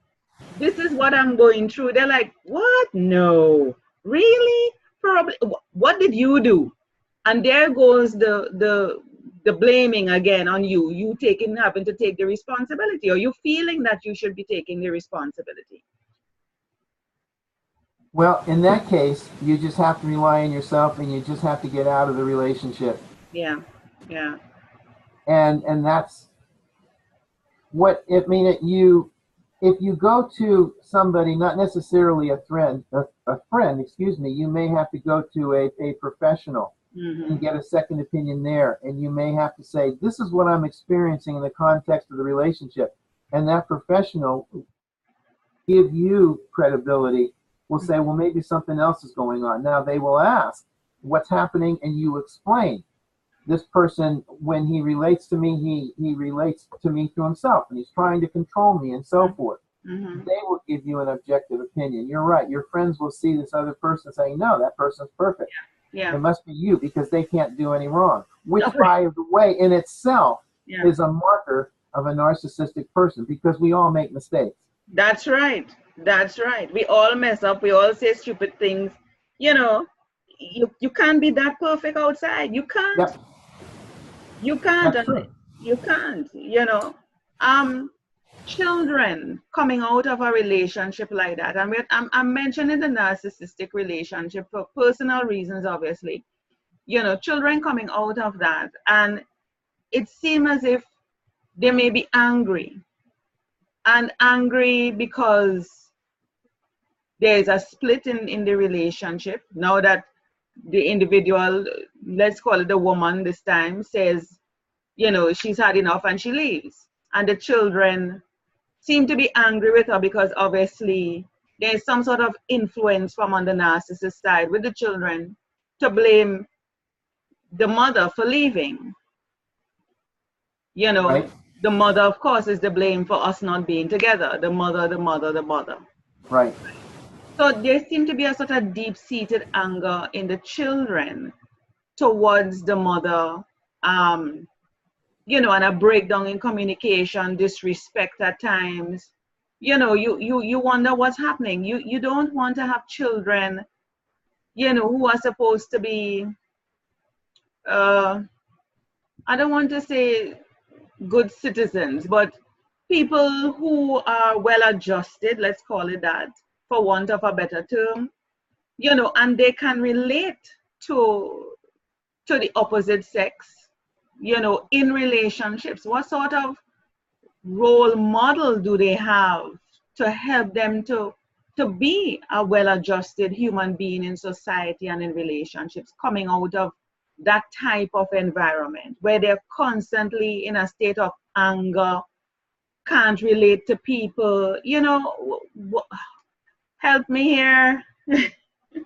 this is what I'm going through, they're like, what? No. Really? Probably. What did you do? And there goes the blaming again on you. You having to take the responsibility, or you feeling that you should be taking the responsibility. Well, in that case, you just have to rely on yourself, and you just have to get out of the relationship. Yeah. And that's what it mean. You if you go to somebody, not necessarily a friend, excuse me, you may have to go to a professional and get a second opinion there. And you may have to say, this is what I'm experiencing in the context of the relationship. And that professional give you credibility, will say, well, maybe something else is going on. Now they will ask what's happening, and you explain. This person, when he relates to me, he relates to me to himself, and he's trying to control me and so forth. They will give you an objective opinion. You're right. Your friends will see this other person saying, no, that person's perfect. Yeah. It must be you because they can't do any wrong, which, by the way, in itself is a marker of a narcissistic person, because we all make mistakes. That's right. That's right. We all mess up. We all say stupid things. You know, you can't be that perfect outside. You can't. Yep. You can't. That's true. You can't. You know, children coming out of a relationship like that, and I'm mentioning the narcissistic relationship for personal reasons, obviously. You know, children coming out of that, and it seems as if they may be angry, and angry because there's a split in the relationship. Now that the individual, let's call it the woman this time, says, you know, she's had enough and she leaves. And the children seem to be angry with her because obviously there's some sort of influence from on the narcissist side with the children to blame the mother for leaving. You know, Right. the mother, of course, is the blame for us not being together. The mother, the mother, the mother. Right. So there seems to be a sort of deep-seated anger in the children towards the mother, you know, and a breakdown in communication, disrespect at times. You know, you wonder what's happening. You don't want to have children, you know, who are supposed to be, I don't want to say good citizens, but people who are well adjusted, let's call it that, for want of a better term, you know, and they can relate to the opposite sex, you know, in relationships. What sort of role model do they have to help them to be a well-adjusted human being in society and in relationships, coming out of that type of environment where they're constantly in a state of anger, can't relate to people, you know, help me here.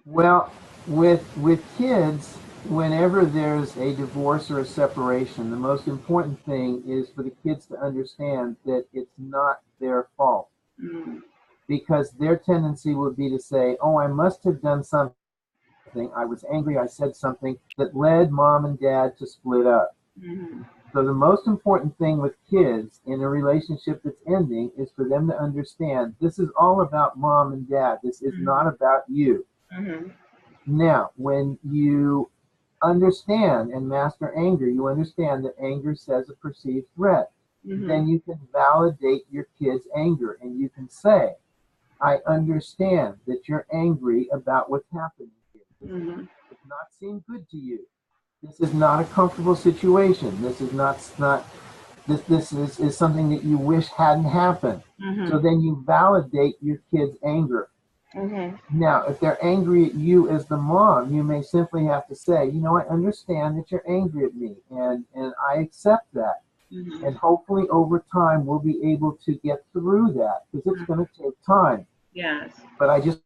Well, with kids, whenever there's a divorce or a separation, the most important thing is for the kids to understand that it's not their fault. Because their tendency would be to say, oh, I must have done something. I was angry. I said something that led mom and dad to split up. So the most important thing with kids in a relationship that's ending is for them to understand this is all about mom and dad. This is not about you. Now, when you understand and master anger, you understand that anger says a perceived threat. Then you can validate your kid's anger, and you can say, I understand that you're angry about what's happening here. This does not seem good to you. This is not a comfortable situation. This is this is something that you wish hadn't happened. So then you validate your kid's anger. Now, if they're angry at you as the mom, you may simply have to say, you know, I understand that you're angry at me, and I accept that. And hopefully over time we'll be able to get through that, because it's going to take time. Yes. But I just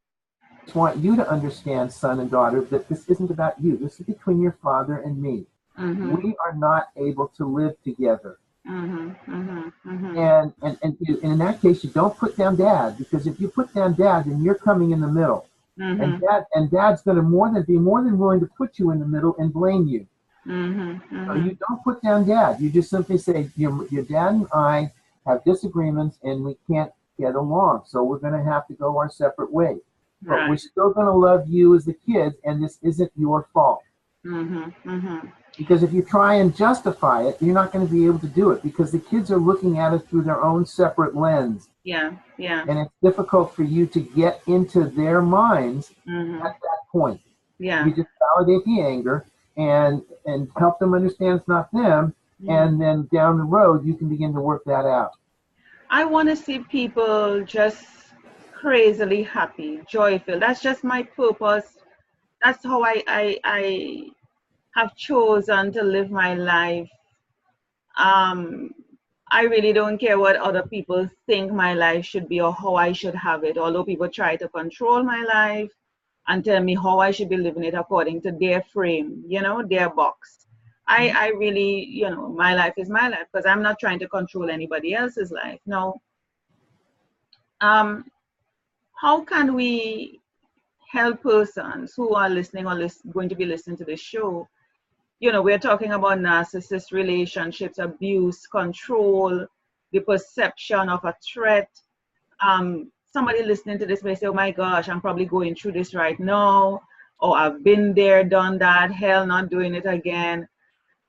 want you to understand, son and daughter, that this isn't about you. This is between your father and me. We are not able to live together. And in that case, you don't put down dad, because if you put down dad, then you're coming in the middle. And dad's going to be more than willing to put you in the middle and blame you. So you don't put down dad. You just simply say, your dad and I have disagreements and we can't get along, so we're going to have to go our separate ways. But we're still going to love you as the kids, and this isn't your fault. Because if you try and justify it, you're not going to be able to do it, because the kids are looking at it through their own separate lens. And it's difficult for you to get into their minds at that point. You just validate the anger and help them understand it's not them, and then down the road you can begin to work that out. I want to see people just crazily happy, joyful. That's just my purpose. That's how I have chosen to live my life. Um, I really don't care what other people think my life should be or how I should have it. Although people try to control my life and tell me how I should be living it according to their frame, their box. I really, my life is my life because I'm not trying to control anybody else's life. No. Um, how can we help persons who are listening or going to be listening to this show? We're talking about narcissist relationships, abuse, control, the perception of a threat. Somebody listening to this may say, oh my gosh, I'm probably going through this right now, or I've been there, done that, hell, not doing it again.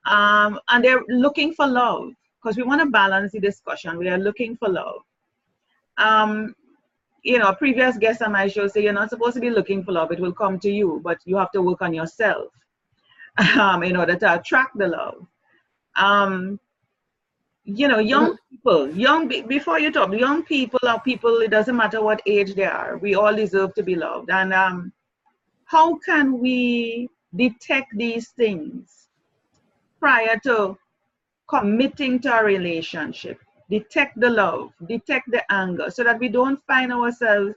And they're looking for love because we want to balance the discussion. We are looking for love. A previous guest on my show say you're not supposed to be looking for love. It will come to you, but you have to work on yourself in order to attract the love. Young people, before you talk, young people are people, it doesn't matter what age they are. We all deserve to be loved. And how can we detect these things prior to committing to a relationship? Detect the love, detect the anger, so that we don't find ourselves,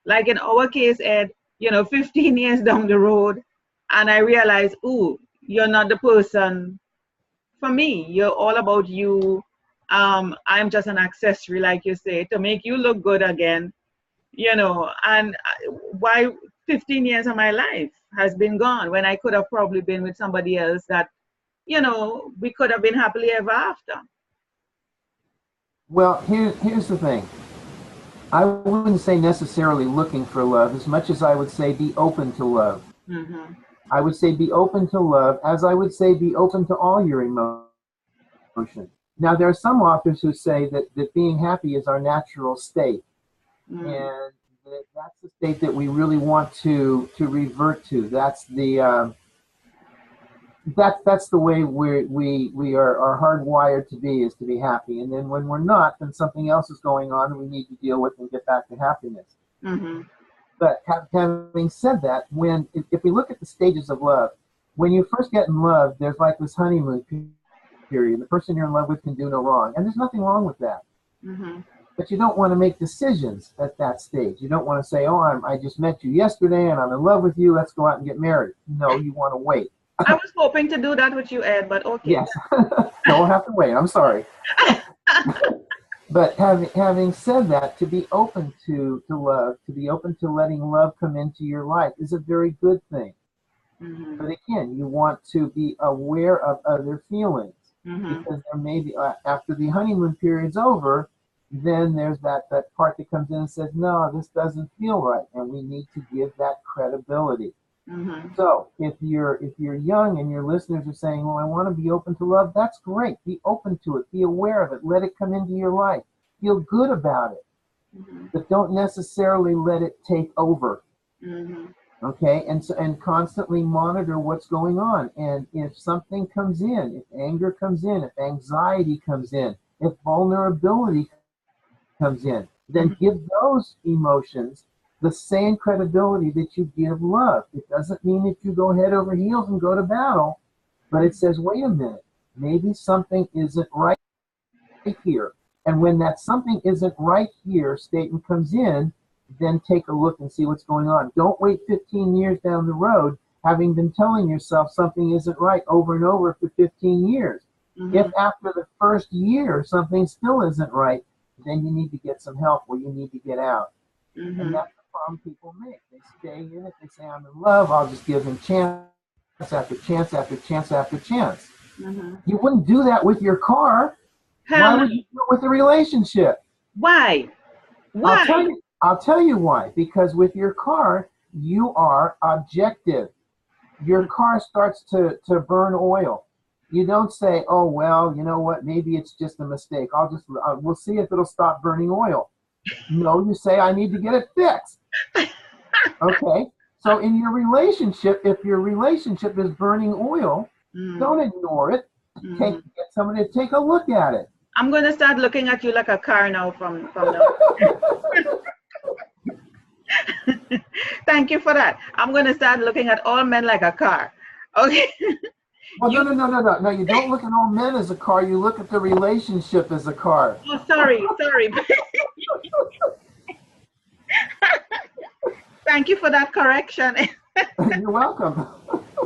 like in our case, Ed, 15 years down the road, and I realize, ooh, you're not the person for me. You're all about you. I'm just an accessory, like you say, to make you look good again, and why 15 years of my life has been gone when I could have probably been with somebody else that, we could have been happily ever after. Well, here's the thing. I wouldn't say necessarily looking for love as much as I would say be open to love. Mm-hmm. I would say be open to love, as I would say be open to all your emotions. Now, there are some authors who say that being happy is our natural state, and that's the state that we really want to revert to. That's the that's the way we are hardwired to be, is to be happy. And then when we're not, then something else is going on and we need to deal with and get back to happiness. Mm-hmm. But having said that, if we look at the stages of love, when you first get in love, there's like this honeymoon period. The person you're in love with can do no wrong, and there's nothing wrong with that. Mm-hmm. But you don't want to make decisions at that stage. You don't want to say, oh, I just met you yesterday and I'm in love with you, let's go out and get married. No, you want to wait. I was hoping to do that with you, Ed, but okay. Yes. No, we'll have to wait. I'm sorry. But having said that, to be open to love, to be open to letting love come into your life is a very good thing. Mm-hmm. But again, you want to be aware of other feelings, Mm-hmm. because there may be, after the honeymoon period's over, then there's that part that comes in and says, no, this doesn't feel right, and we need to give that credibility. Mm-hmm. So if you're young and your listeners are saying, well, I want to be open to love, that's great. Be open to it. Be aware of it. Let it come into your life. Feel good about it. Mm-hmm. But don't necessarily let it take over. Mm-hmm. Okay? And constantly monitor what's going on. And if something comes in, if anger comes in, if anxiety comes in, if vulnerability comes in, then give those emotions the same credibility that you give love. It doesn't mean that you go head over heels and go to battle, but it says, wait a minute, maybe something isn't right here. And when that something isn't right here statement comes in, then take a look and see what's going on. Don't wait 15 years down the road having been telling yourself something isn't right over and over for 15 years. Mm-hmm. If after the first year something still isn't right, then you need to get some help, or you need to get out. Mm-hmm. And that's the problem people make. They stay in it. They say, I'm in love. I'll just give him chance after chance after chance after chance. Mm-hmm. You wouldn't do that with your car. Why would you do it with a relationship? Why? I'll tell you why. Because with your car, you are objective. Your car starts to burn oil. You don't say, oh, well, you know what, maybe it's just a mistake. We'll see if it'll stop burning oil. No, you say, I need to get it fixed. Okay? So in your relationship, if your relationship is burning oil, don't ignore it. Get somebody to take a look at it. I'm going to start looking at you like a car now from now. Thank you for that. I'm going to start looking at all men like a car. Okay. Well, You, no. You don't look at all men as a car. You look at the relationship as a car. oh, sorry. Thank you for that correction. You're welcome.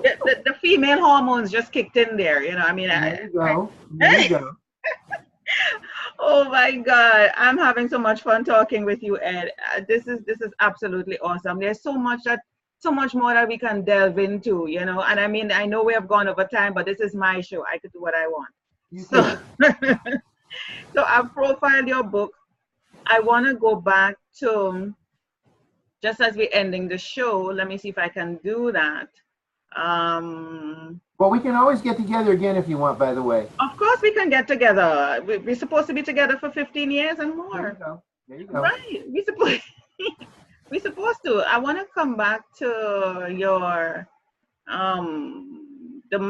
The female hormones just kicked in there, I mean, There you go. There you go. oh my God, I'm having so much fun talking with you, Ed. This is absolutely awesome. There's so much more that we can delve into, and I mean, I know we have gone over time, but this is my show. I could do what I want. So, so I've profiled your book. I want to go back to, just as we're ending the show, let me see if I can do that. Well, we can always get together again if you want, by the way. Of course we can get together. We're supposed to be together for 15 years and more. There you go. There you go. Right. We're supposed to. I want to come back to your Anger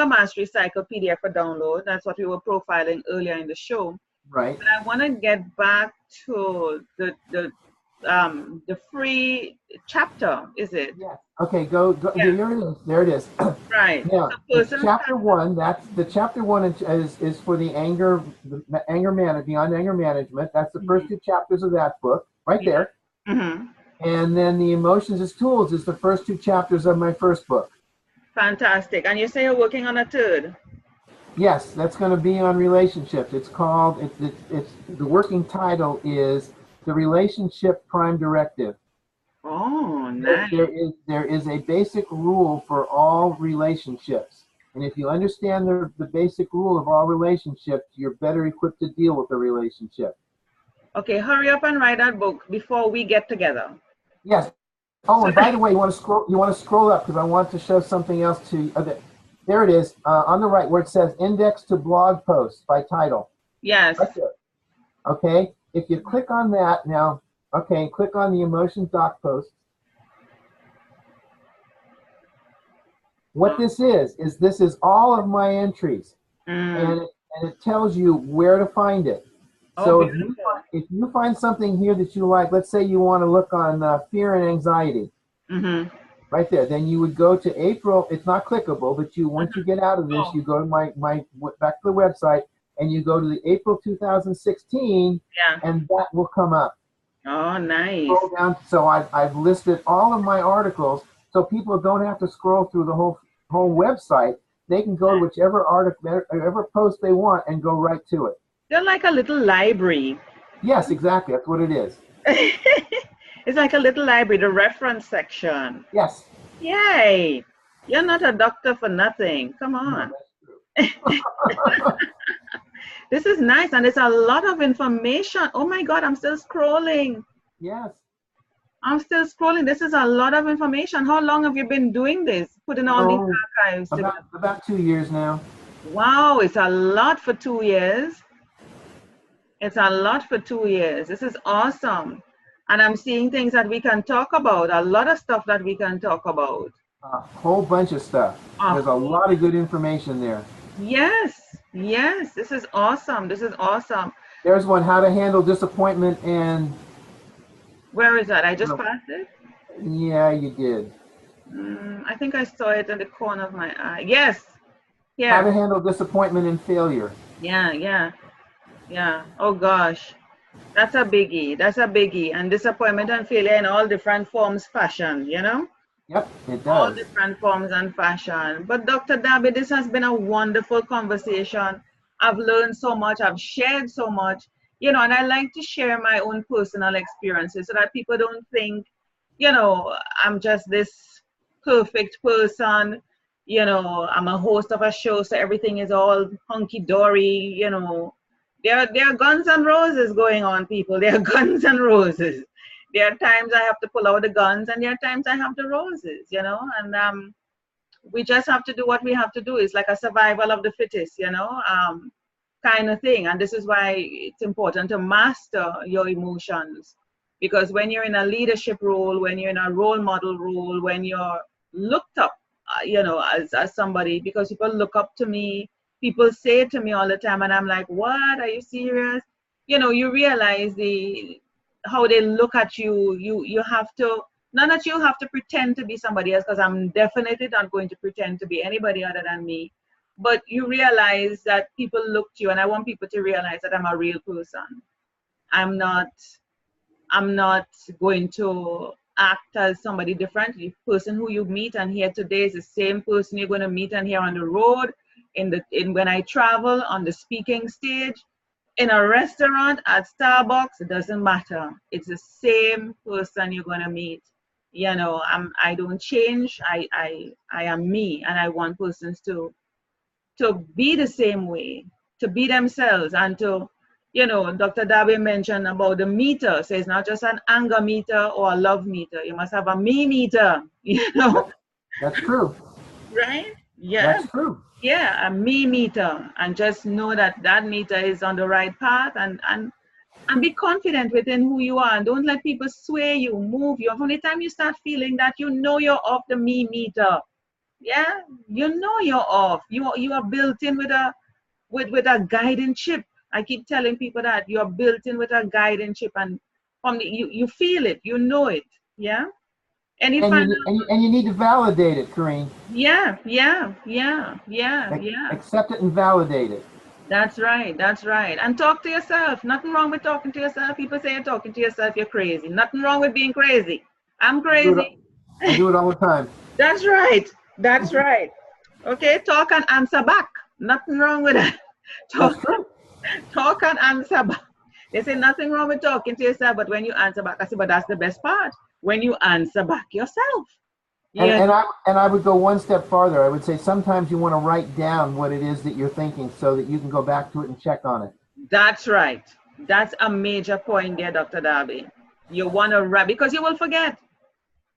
Mastery Cycle PDF for download. That's what we were profiling earlier in the show. Right. But I want to get back to the free chapter, is it? Yeah. Okay, go. Yeah. There it is. Right. Now, So chapter 1, that's the chapter 1 is for the anger management, beyond anger management. That's the first 2 chapters of that book, right there. Mm-hmm. And then the Emotions as Tools is the first 2 chapters of my first book. Fantastic. And you say you're working on a third? Yes, that's going to be on relationships. It's called, it's the working title is The Relationship Prime Directive. Oh, nice. There is a basic rule for all relationships. And if you understand the basic rule of all relationships, you're better equipped to deal with the relationship. Okay, hurry up and write that book before we get together. Yes. Oh, and by the way, you want to scroll up because I want to show something else to you. There it is, on the right where it says Index to Blog Posts by title. Yes. Right there. Okay, if you click on that now, okay, click on the Emotions Doc Post. What this is all of my entries, and it tells you where to find it. So if you find something here that you like, let's say you want to look on fear and anxiety, right there, then you would go to April. It's not clickable, but once you get out of this, you go to my back to the website, and you go to the April 2016, and that will come up. Oh, nice. Scroll down. So I've listed all of my articles, so people don't have to scroll through the whole website. They can go to whichever post they want and go right to it. They're like a little library. Yes, exactly. That's what it is. It's like a little library, the reference section. Yes. Yay. You're not a doctor for nothing. Come on. No, that's true. This is nice, and it's a lot of information. Oh my God, I'm still scrolling. Yes. I'm still scrolling. This is a lot of information. How long have you been doing this? Putting all these archives together? About 2 years now. Wow, it's a lot for 2 years. It's a lot for 2 years. This is awesome. And I'm seeing things that we can talk about, a lot of stuff that we can talk about. A whole bunch of stuff. There's a lot of good information there. Yes, yes, this is awesome. This is awesome. There's one, how to handle disappointment and... Where is that? I just passed it? Yeah, you did. I think I saw it in the corner of my eye. Yes. Yeah. How to handle disappointment and failure. Yeah. Oh gosh. That's a biggie. That's a biggie. And disappointment and failure in all different forms, fashion, Yep, it does. All different forms and fashion. But Dr. Dobby, this has been a wonderful conversation. I've learned so much. I've shared so much. And I like to share my own personal experiences so that people don't think, I'm just this perfect person. I'm a host of a show, so everything is all hunky-dory, There are guns and roses going on, people. There are guns and roses. There are times I have to pull out the guns, and there are times I have the roses, and we just have to do what we have to do. It's like a survival of the fittest, kind of thing. And this is why it's important to master your emotions, because when you're in a leadership role, when you're in a role model role, when you're looked up, as somebody, because people look up to me, people say it to me all the time, and I'm like, what? Are you serious? You know, you realize how they look at you. You have to, not that you have to pretend to be somebody else, because I'm definitely not going to pretend to be anybody other than me. But you realize that people look to you, and I want people to realize that I'm a real person. I'm not I'm not going to act as somebody different. The person who you meet and here today is the same person you're going to meet and here on the road, in when I travel, on the speaking stage, in a restaurant, at Starbucks. It doesn't matter. It's the same person you're going to meet. You know, I don't change. I am me, and I want persons to be the same way, to be themselves, and to, you know, Dr. Dobby mentioned about the meter. So it's not just an anger meter or a love meter. You must have a me meter, you know. That's true. Right? Yeah. That's true. Yeah, a me meter. And just know that that meter is on the right path, and be confident within who you are. And don't let people sway you, move you. From the time you start feeling that, you know you're off the me meter. Yeah, you know you're off. You are built in with a guiding chip. I keep telling people that you are built in with a guiding chip, and you feel it, you know it. Yeah. Any And final? you need to validate it, Kareen. Yeah, yeah, yeah, yeah, yeah. Accept it and validate it. That's right. That's right. And talk to yourself. Nothing wrong with talking to yourself. People say you're talking to yourself, you're crazy. Nothing wrong with being crazy. I'm crazy. I do it all the time. That's right. That's right. Okay, talk and answer back. Nothing wrong with that. That's Talk, true. talk and answer back. They say nothing wrong with talking to yourself, but when you answer back, I say, but that's the best part. When you answer back yourself. Yeah, And I would go one step farther. I would say sometimes you want to write down what it is that you're thinking so that you can go back to it and check on it. that's right. That's a major point there, Dr. Darby. You want to write, because you will forget.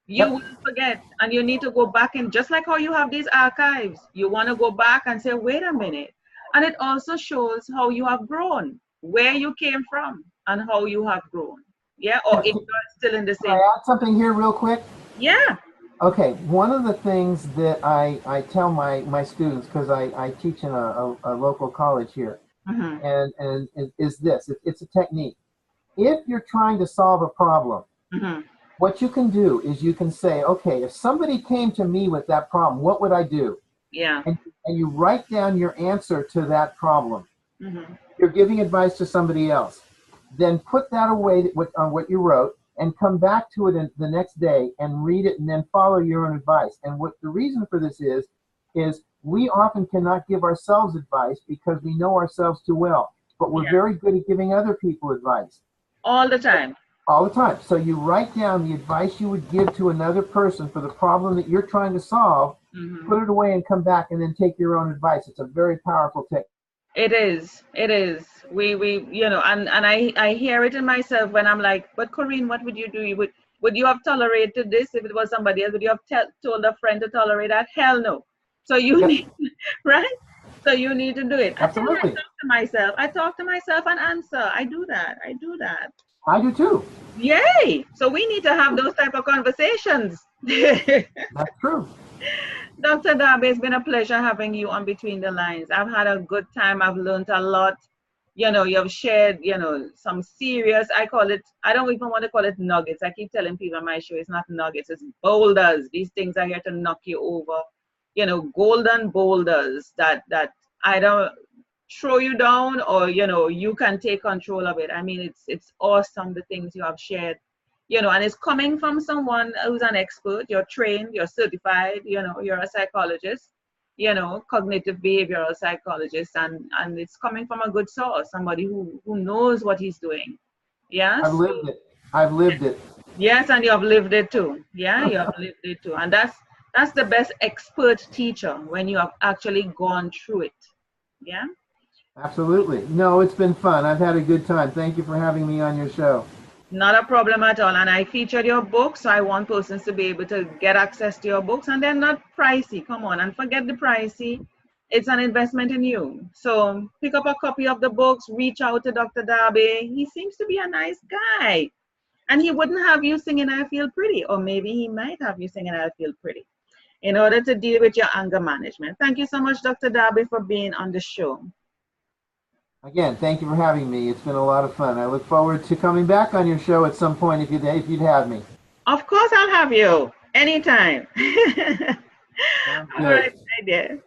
You Yep. will forget, and you need to go back, and just like how you have these archives, you want to go back and say, wait a minute. And it also shows how you have grown, where you came from, and how you have grown. Yeah, or if you're still in the Can I same. add something here real quick? Yeah. Okay, one of the things that I tell my students, because I teach in a local college here, Mm-hmm. and is this. It's a technique. If you're trying to solve a problem, Mm-hmm. what you can do is you can say, okay, if somebody came to me with that problem, what would I do? Yeah. And you write down your answer to that problem. Mm-hmm. You're giving advice to somebody else. Then put that away on what you wrote and come back to it the next day and read it and then follow your own advice. And what the reason for this is we often cannot give ourselves advice because we know ourselves too well, but we're Yeah. very good at giving other people advice. All the time. All the time. So you write down the advice you would give to another person for the problem that you're trying to solve, Mm-hmm. put it away and come back and then take your own advice. It's a very powerful technique. It is. It is. We you know, and I hear it in myself when I'm like, but Corinne, what would you do? Would you have tolerated this if it was somebody else? Would you have told a friend to tolerate that? Hell no. So you Yep. need, right? So you need to do it. I tell you, I Absolutely. talk to myself. I talk to myself and answer. I do that. I do that. I do too. Yay! So we need to have those type of conversations. That's true. Dr. Darby, it's been a pleasure having you on Between the Lines. I've had a good time. I've learned a lot. You know, you've shared, you know, some serious, I call it, I don't even want to call it nuggets. I keep telling people on my show, it's not nuggets, it's boulders. These things are here to knock you over. You know, golden boulders that either throw you down or, you know, you can take control of it. I mean, it's awesome, the things you have shared. You know, and it's coming from someone who's an expert. You're trained, you're certified, you know, you're a psychologist, you know, cognitive behavioral psychologist, and it's coming from a good source, somebody who knows what he's doing. Yeah. I've lived it. I've lived it. Yes, and you have lived it too. Yeah, you have lived it too. And that's the best expert teacher, when you have actually gone through it. Yeah. Absolutely. No, it's been fun. I've had a good time. Thank you for having me on your show. Not a problem at all. And I featured your books, so I want persons to be able to get access to your books, and they're not pricey. Come on, and forget the pricey. It's an investment in you. So pick up a copy of the books, reach out to Dr. Darby. He seems to be a nice guy. And he wouldn't have you singing I Feel Pretty, or maybe he might have you singing I Feel Pretty. in order to deal with your anger management. Thank you so much, Dr. Dobby, for being on the show. Again, thank you for having me. It's been a lot of fun. I look forward to coming back on your show at some point if you'd have me. Of course, I'll have you anytime. Sounds All good. right, my dear.